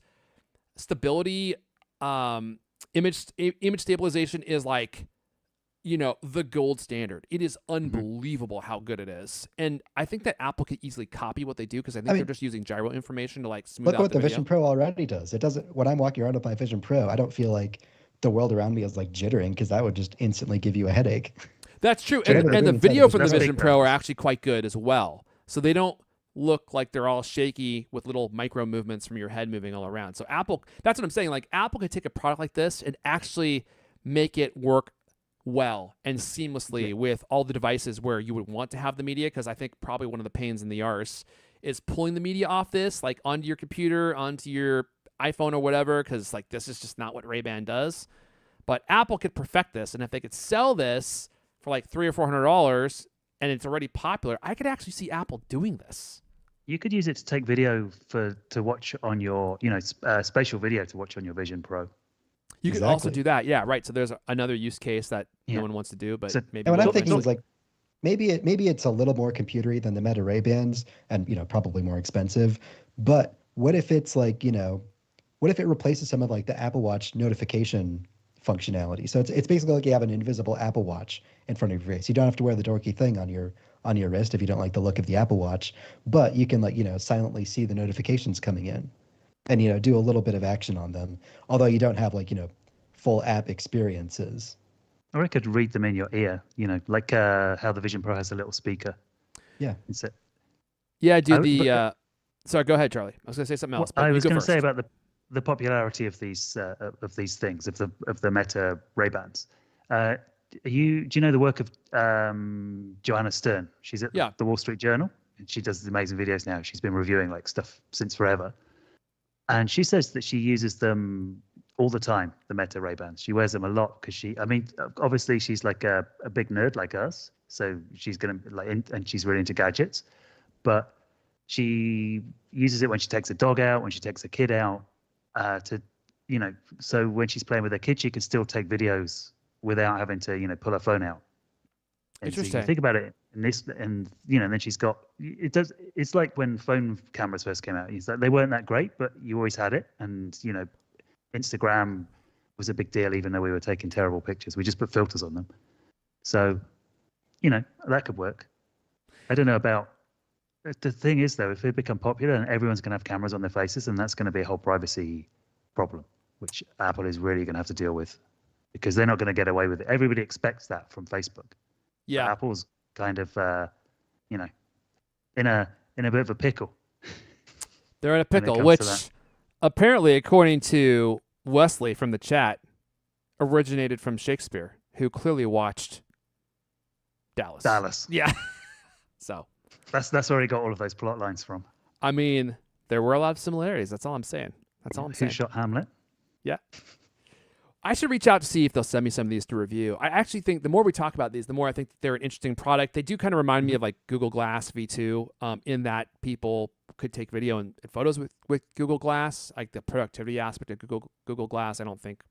stability, image stabilization is like, the gold standard. It is unbelievable how good it is. And I think that Apple could easily copy what they do because I think they're just using gyro information to like smooth look out what the video. Vision Pro already does. It doesn't. When I'm walking around with my Vision Pro, I don't feel like the world around me is like jittering because that would just instantly give you a headache. That's true. Whatever they're And the doing inside video the from the Vision Vision Pro. Pro are actually quite good as well. So they don't look like they're all shaky with little micro movements from your head moving all around. So Apple, that's what I'm saying. Like Apple could take a product like this and actually make it work well and seamlessly with all the devices where you would want to have the media, because I think probably one of the pains in the arse is pulling the media off this, like onto your computer, onto your iPhone or whatever, because like this is just not what Ray-Ban does. But Apple could perfect this, and if they could sell this for like $300 or $400, and it's already popular, I could actually see Apple doing this. You could use it to take video to watch on your, spatial video to watch on your Vision Pro. You could also do that, yeah, right. So there's another use case that no one wants to do, but maybe. And what I'm thinking is like, maybe it's a little more computery than the Meta Ray-Bans, and probably more expensive. But what if it's like, what if it replaces some of like the Apple Watch notification functionality? So it's basically like you have an invisible Apple Watch in front of your face. You don't have to wear the dorky thing on your wrist if you don't like the look of the Apple Watch, but you can like silently see the notifications coming in, and do a little bit of action on them. Although you don't have like full app experiences. Or it could read them in your ear, like how the Vision Pro has a little speaker. Yeah. Yeah, dude. Sorry, go ahead, Charlie. I was going to say something else. I was going to say about the popularity of these things, of the Meta Ray-Bans. Do you know the work of Joanna Stern? She's at the Wall Street Journal, and she does amazing videos now. She's been reviewing like stuff since forever, and she says that she uses them all the time, the Meta Ray-Bans. She wears them a lot because obviously she's like a big nerd like us, so she's gonna and she's really into gadgets, but she uses it when she takes a dog out, when she takes a kid out, so when she's playing with her kid, she can still take videos without having to pull her phone out. And interesting. So you think about it, and then she's got it. It's like when phone cameras first came out. It's like they weren't that great, but you always had it, and Instagram was a big deal, even though we were taking terrible pictures. We just put filters on them. So, that could work. I don't know about... The thing is, though, if they become popular and everyone's going to have cameras on their faces, then that's going to be a whole privacy problem, which Apple is really going to have to deal with, because they're not going to get away with it. Everybody expects that from Facebook. Yeah. But Apple's kind of, in a bit of a pickle. They're in a pickle, which apparently, according to Wesley from the chat, originated from Shakespeare, who clearly watched Dallas. Yeah. So that's where he got all of those plot lines from. I mean, there were a lot of similarities. That's all I'm saying. Who shot Hamlet? Yeah. I should reach out to see if they'll send me some of these to review. I actually think the more we talk about these, the more I think that they're an interesting product. They do kind of remind me of like Google Glass V2, in that people could take video and photos with Google Glass. Like the productivity aspect of Google Glass, I don't think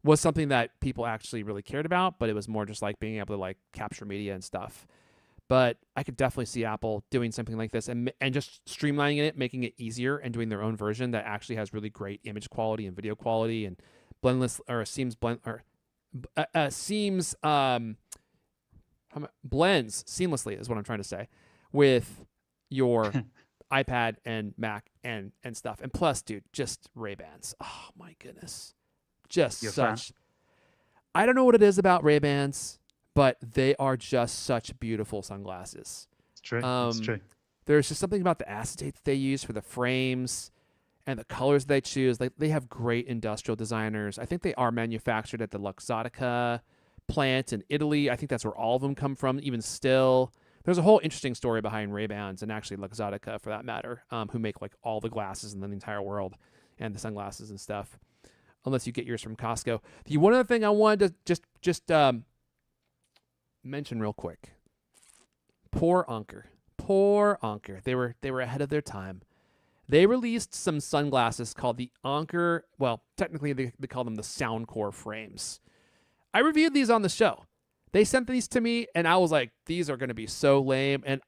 was something that people actually really cared about, but it was more just like being able to like capture media and stuff. But I could definitely see Apple doing something like this and just streamlining it, making it easier, and doing their own version that actually has really great image quality and video quality and blends seamlessly is what I'm trying to say with your iPad and Mac and stuff. And plus, dude, just Ray-Bans. Oh my goodness. I don't know what it is about Ray-Bans, but they are just such beautiful sunglasses. It's true. It's true. There's just something about the acetate that they use for the frames and the colors they choose. They have great industrial designers. I think they are manufactured at the Luxottica plant in Italy. I think that's where all of them come from, even still. There's a whole interesting story behind Ray-Bans and actually Luxottica, for that matter, who make like all the glasses in the entire world and the sunglasses and stuff, unless you get yours from Costco. The one other thing I wanted to just mention real quick. Poor Anker. They were ahead of their time. They released some sunglasses called the Anker. Well, technically they call them the Soundcore frames. I reviewed these on the show. They sent these to me, and I was like, these are going to be so lame. And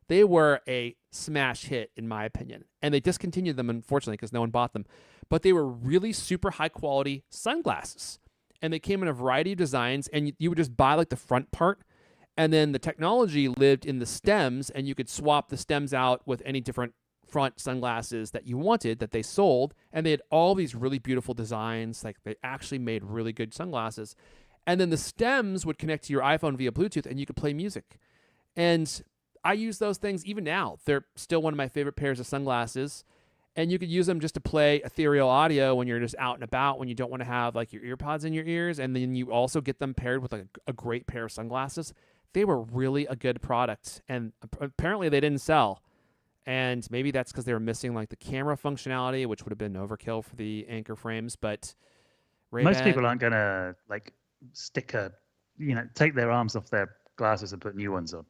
they were a smash hit, in my opinion. And they discontinued them, unfortunately, because no one bought them. But they were really super high-quality sunglasses. And they came in a variety of designs, and you would just buy, like, the front part. And then the technology lived in the stems, and you could swap the stems out with any different front sunglasses that you wanted that they sold. And they had all these really beautiful designs. Like, they actually made really good sunglasses. And then the stems would connect to your iPhone via Bluetooth, and you could play music. And I use those things even now. They're still one of my favorite pairs of sunglasses. And you could use them just to play ethereal audio when you're just out and about, when you don't want to have like your earpods in your ears. And then you also get them paired with like a great pair of sunglasses. They were really a good product. And apparently they didn't sell. And maybe that's because they were missing like the camera functionality, which would have been overkill for the Anker frames. But Most Ray-Ban. people aren't gonna like take their arms off their glasses and put new ones on.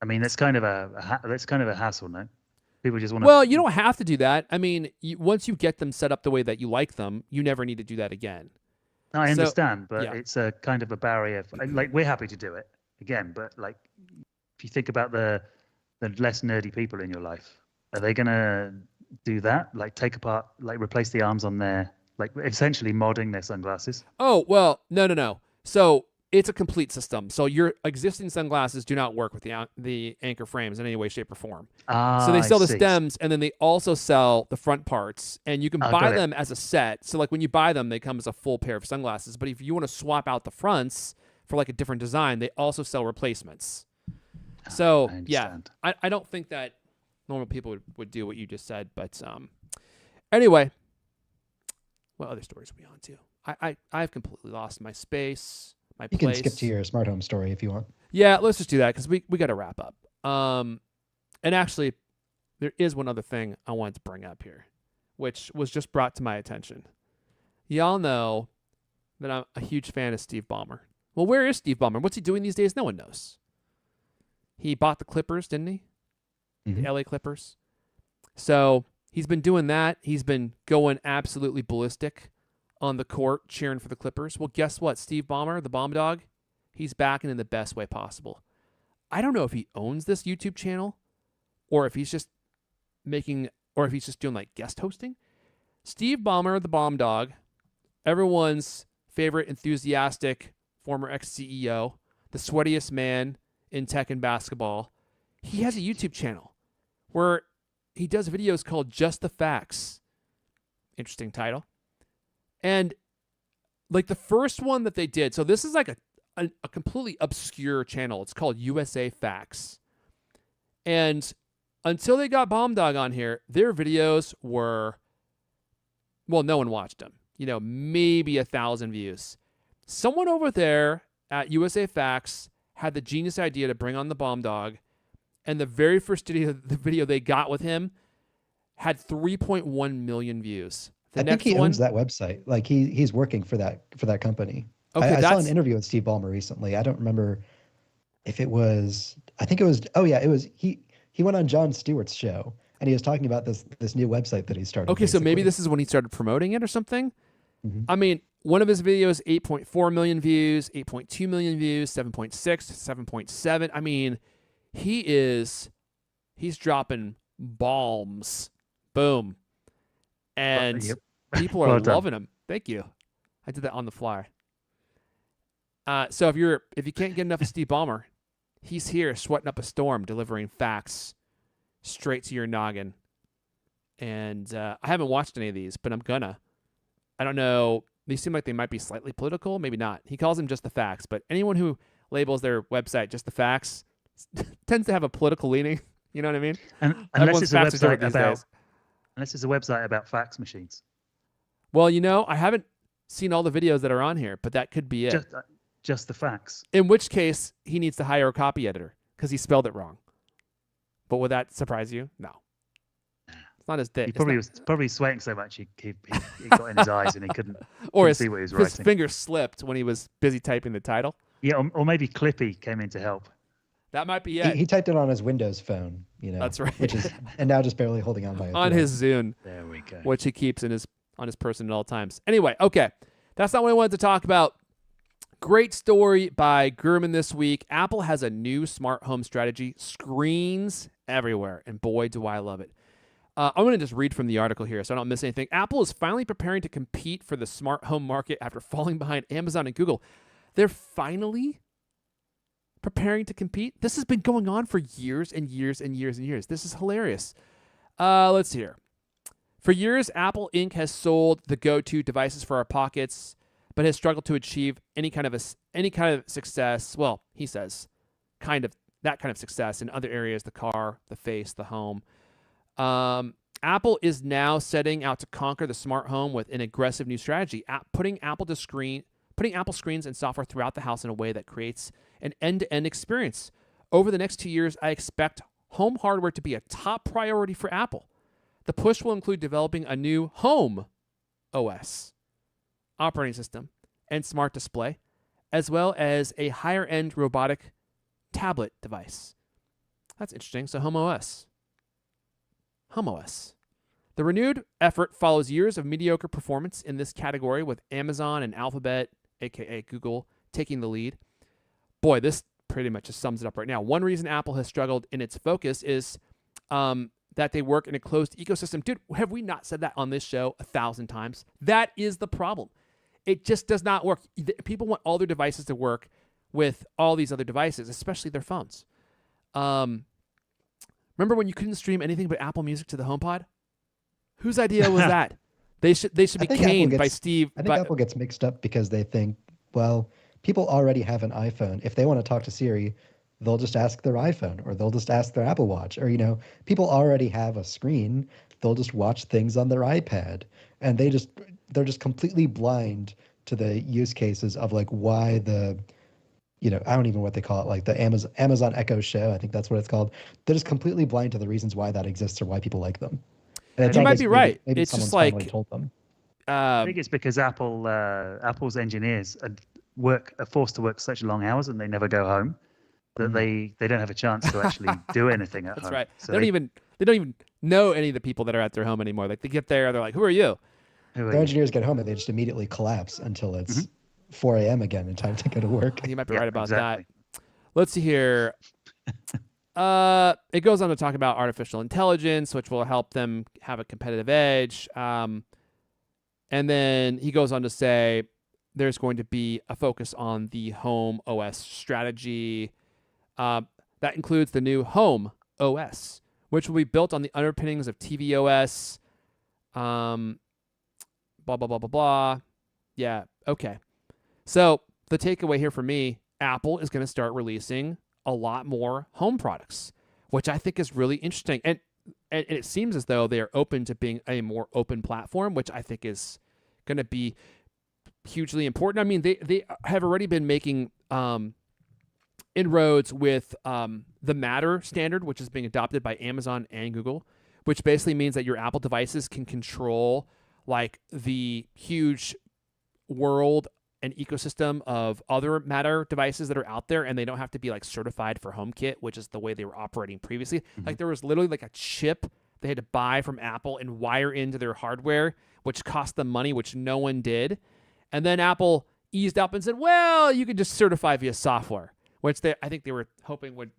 I mean, that's kind of a hassle, no? People just want to. Well, you don't have to do that. I mean, once you get them set up the way that you like them, you never need to do that again. I understand, but yeah. it's a kind of a barrier. Like, we're happy to do it again, but like, if you think about the less nerdy people in your life, are they gonna do that? Like, take apart, like, replace the arms on their, like, essentially modding their sunglasses? Oh, well, no. So it's a complete system. So your existing sunglasses do not work with the anchor frames in any way, shape, or form. So they sell the stems, and then they also sell the front parts, and you can buy them as a set. So like when you buy them, they come as a full pair of sunglasses. But if you want to swap out the fronts for like a different design, they also sell replacements. So yeah, I don't think that normal people would do what you just said. But anyway, what other stories are we on to? I've completely lost my space. You can skip to your smart home story if you want. Yeah, let's just do that because we got to wrap up. And actually, there is one other thing I wanted to bring up here, which was just brought to my attention. Y'all know that I'm a huge fan of Steve Ballmer. Well, where is Steve Ballmer? What's he doing these days? No one knows. He bought the Clippers, didn't he? Mm-hmm. The LA Clippers. So he's been doing that. He's been going absolutely ballistic on the court cheering for the Clippers. Well, guess what? Steve Ballmer, the bomb dog, he's backing in the best way possible. I don't know if he owns this YouTube channel or if he's just doing like guest hosting. Steve Ballmer, the bomb dog, everyone's favorite enthusiastic former ex-CEO, the sweatiest man in tech and basketball. He has a YouTube channel where he does videos called Just the Facts. Interesting title. And like the first one that they did, so this is like a completely obscure channel. It's called USA Facts. And until they got Bomb Dog on here, their videos were, well, no one watched them. Maybe 1,000 views. Someone over there at USA Facts had the genius idea to bring on the Bomb Dog. And the very first video they got with him had 3.1 million views. I think he owns that website. Like he's working for that company. Okay, I saw an interview with Steve Ballmer recently. I don't remember if it was. I think it was. Oh yeah, it was. He went on Jon Stewart's show and he was talking about this new website that he started. Okay, basically. So maybe this is when he started promoting it or something. Mm-hmm. I mean, one of his videos, 8.4 million views, 8.2 million views, 7.6, 7.7. I mean, he's dropping bombs. Boom. And people are loving him. Thank you. I did that on the fly. So if you can't get enough of Steve Ballmer, he's here sweating up a storm, delivering facts straight to your noggin. And I haven't watched any of these, but I'm gonna. I don't know. These seem like they might be slightly political. Maybe not. He calls them Just the Facts, but anyone who labels their website Just the Facts tends to have a political leaning. You know what I mean? And unless it's a website about fax machines. Well, I haven't seen all the videos that are on here, but that could be it. Just the facts. In which case, he needs to hire a copy editor because he spelled it wrong. But would that surprise you? No. It's not his dick. He was probably sweating so much he got in his eyes and he couldn't see what he was writing. His finger slipped when he was busy typing the title. Yeah, or maybe Clippy came in to help. That might be it. He typed it on his Windows phone, That's right. And now just barely holding on by on his Zune. There we go. Which he keeps on his person at all times. Anyway, okay. That's not what I wanted to talk about. Great story by Gurman this week. Apple has a new smart home strategy. Screens everywhere. And boy, do I love it. I'm going to just read from the article here so I don't miss anything. Apple is finally preparing to compete for the smart home market after falling behind Amazon and Google. They're finally preparing to compete. This has been going on for years and years and years and years. This is hilarious. Let's see here. For years, Apple Inc. has sold the go-to devices for our pockets, but has struggled to achieve any kind of success. Well, he says, that kind of success in other areas: the car, the face, the home. Apple is now setting out to conquer the smart home with an aggressive new strategy, putting Apple screens and software throughout the house in a way that creates an end-to-end experience. Over the next 2 years, I expect home hardware to be a top priority for Apple. The push will include developing a new home OS. operating system and smart display, as well as a higher-end robotic tablet device. That's interesting. So Home OS. Home OS. The renewed effort follows years of mediocre performance in this category, with Amazon and Alphabet, aka Google, taking the lead. Boy, this pretty much just sums it up right now. One reason Apple has struggled in its focus is that they work in a closed ecosystem. Dude, have we not said that on this show 1,000 times? That is the problem. It just does not work. People want all their devices to work with all these other devices, especially their phones. Remember when you couldn't stream anything but Apple Music to the HomePod? Whose idea was that? They should be caned by Steve. I think Apple gets mixed up because they think, well, people already have an iPhone. If they want to talk to Siri, they'll just ask their iPhone, or they'll just ask their Apple Watch, or, people already have a screen. They'll just watch things on their iPad, and they're just completely blind to the use cases of like why the, I don't even know what they call it, like the Amazon Echo Show. I think that's what it's called. They're just completely blind to the reasons why that exists or why people like them. And you might be right. Maybe it's just finally like told them. I think it's because Apple's engineers are forced to work such long hours and they never go home, that they don't have a chance to actually do anything at home. That's right. So they don't even know any of the people that are at their home anymore. Like they get there, they're like, "Who are you?" Their engineers get home and they just immediately collapse until it's 4 a.m. again and time to go to work. You might be right about that. Let's see here. It goes on to talk about artificial intelligence, which will help them have a competitive edge. And then he goes on to say there's going to be a focus on the Home OS strategy. That includes the new Home OS, which will be built on the underpinnings of tvOS. Blah, blah, blah, blah, blah. Yeah, okay. So the takeaway here for me, Apple is going to start releasing a lot more home products, which I think is really interesting. And it seems as though they are open to being a more open platform, which I think is going to be hugely important. I mean, they have already been making inroads with the Matter standard, which is being adopted by Amazon and Google, which basically means that your Apple devices can control like the huge world and ecosystem of other Matter devices that are out there, and they don't have to be like certified for HomeKit, which is the way they were operating previously. Like there was literally like a chip they had to buy from Apple and wire into their hardware, which cost them money, which no one did. And then Apple eased up and said, well, you can just certify via software, which I think they were hoping would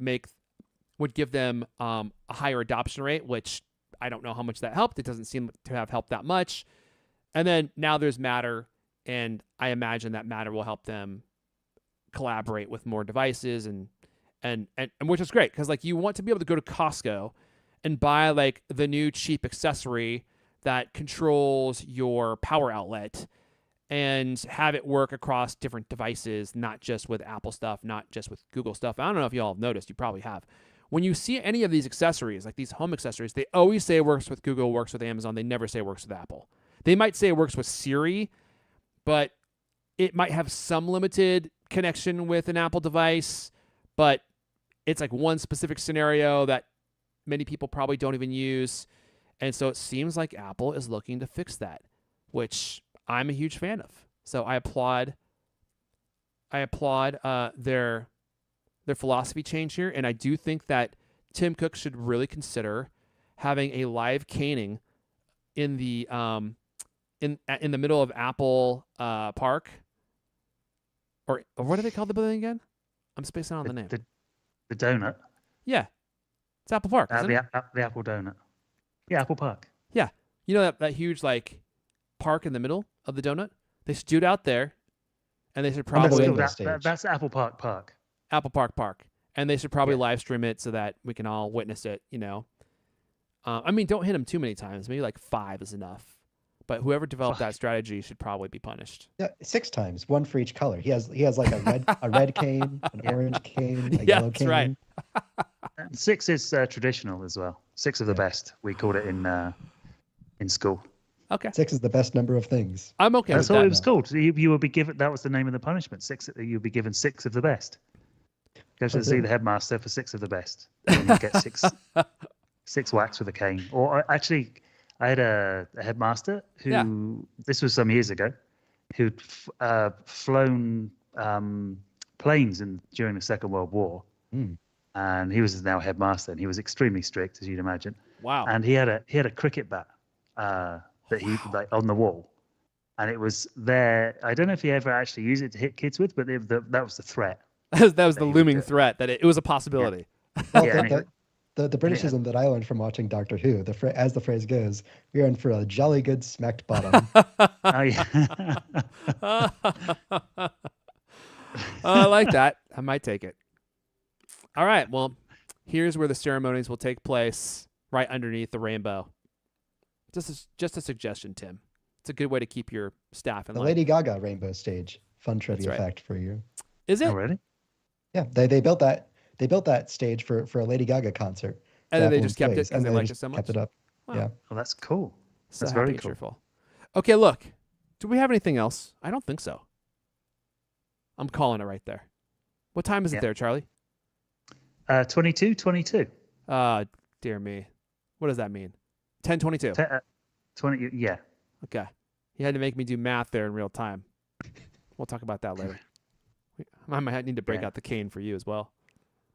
give them a higher adoption rate, which I don't know how much that helped. It doesn't seem to have helped that much. And then now there's Matter, and I imagine that Matter will help them collaborate with more devices and which is great, because like you want to be able to go to Costco and buy like the new cheap accessory that controls your power outlet and have it work across different devices, not just with Apple stuff, not just with Google stuff. I don't know if you all have noticed, you probably have. When you see any of these accessories, like these home accessories, they always say it works with Google, works with Amazon. They never say it works with Apple. They might say it works with Siri, but it might have some limited connection with an Apple device, but it's like one specific scenario that many people probably don't even use. And so it seems like Apple is looking to fix that, which I'm a huge fan of. So I applaud their philosophy change here, and I do think that Tim Cook should really consider having a live caning in the in the middle of Apple Park, or what do they call the building again? I'm spacing on the name. The donut. Yeah, it's Apple Park. Isn't it? The Apple donut. Yeah, Apple Park. Yeah, you know that huge like park in the middle of the donut. They should do it out there, and they should probably that's Apple Park. Apple Park, and they should probably live stream it so that we can all witness it. I mean, don't hit them too many times. Maybe like 5 is enough. But whoever developed that strategy should probably be punished. Yeah, 6 times, 1 for each color. He has like a red cane, an orange cane, a yellow cane. Right. 6 is traditional as well. 6 of the best. We called it in school. Okay. 6 is the best number of things. I'm okay. That's all it was called. You would be given. That was the name of the punishment. 6. You'd be given 6 of the best. Go to see the headmaster for 6 of the best. And you get 6 whacks with a cane. Or actually, I had a headmaster who, this was some years ago, who'd flown planes during the Second World War, and he was now headmaster, and he was extremely strict, as you'd imagine. Wow. And he had a cricket bat that he like on the wall, and it was there. I don't know if he ever actually used it to hit kids with, but that was the threat. that was the looming threat that it was a possibility. Well, the Britishism that I learned from watching Doctor Who, as the phrase goes, we're in for a jolly good smacked bottom. I like that. I might take it. All right. Well, here's where the ceremonies will take place, right underneath the rainbow. Just a suggestion, Tim. It's a good way to keep your staff in line. The Lady Gaga rainbow stage. Fun trivia fact for you. Is it? Oh, really? Yeah, they built that. They built that stage for a Lady Gaga concert. And then they just kept it because they liked it so much. Kept it up. Wow. Yeah. Well, that's cool. So that's very cool. Cheerful. Okay, look. Do we have anything else? I don't think so. I'm calling it right there. What time is it there, Charlie? 22:22. Dear me. What does that mean? 10:22. 20. Yeah. Okay. You had to make me do math there in real time. We'll talk about that later. I might need to break out the cane for you as well.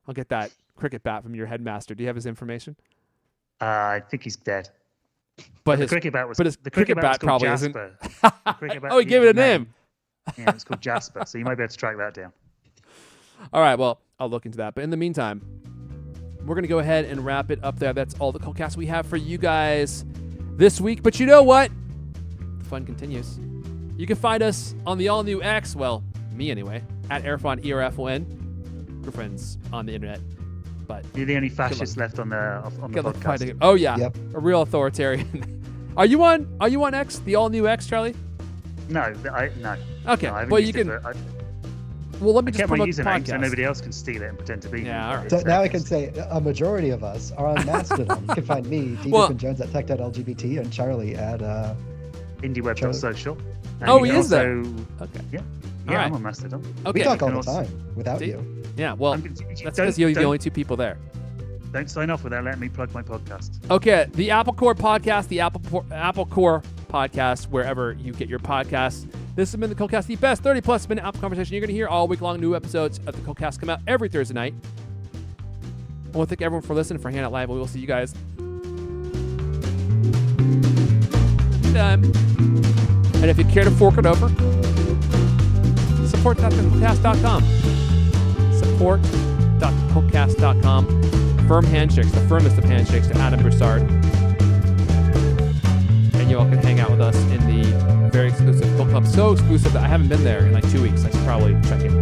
I'll get that cricket bat from your headmaster. Do you have his information? I think he's dead. But the cricket bat was. But his the cricket bat was probably Jasper. isn't. Oh, he gave it a name. Yeah, it's called Jasper. So you might be able to track that down. All right. Well, I'll look into that. But in the meantime, we're going to go ahead and wrap it up there. That's all the CultCast we have for you guys this week. But you know what? The fun continues. You can find us on the all-new X. Well, me anyway. At Airfon, ERFON. We're friends on the internet. But you're the only fascist left on the podcast. Oh yeah, yep. A real authoritarian. Are you on X? The all-new X, Charlie? No. Okay. No, well, you can. Well, let me just promote the podcast so nobody else can steal it and pretend to be. Yeah, all right. So now I can say a majority of us are on Mastodon. You can find me, D. Jones at tech.lgbt, and Charlie at indieweb.social. Oh, he is there. Okay. Yeah. Yeah, I'm on Mastodon. Okay. We talk all the time without you. Yeah, well, that's because you're the only two people there. Don't sign off without letting me plug my podcast. Okay, the Apple Core Podcast, the Apple Core Podcast, wherever you get your podcasts. This has been the CultCast, the best 30-plus minute Apple conversation you're going to hear all week long. New episodes of the CultCast come out every Thursday night. I want to thank everyone for listening, for hanging out live, and we will see you guys and if you care to fork it over, support.cultcast.com. Support.cultcast.com. Firm handshakes, the firmest of handshakes to Adam Broussard. And you all can hang out with us in the very exclusive Cult Club. So exclusive that I haven't been there in like 2 weeks. I should probably check it.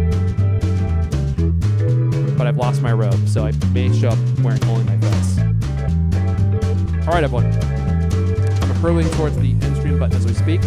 But I've lost my robe, so I may show up wearing only my vest. All right, everyone. I'm hurling towards the end screen button as we speak.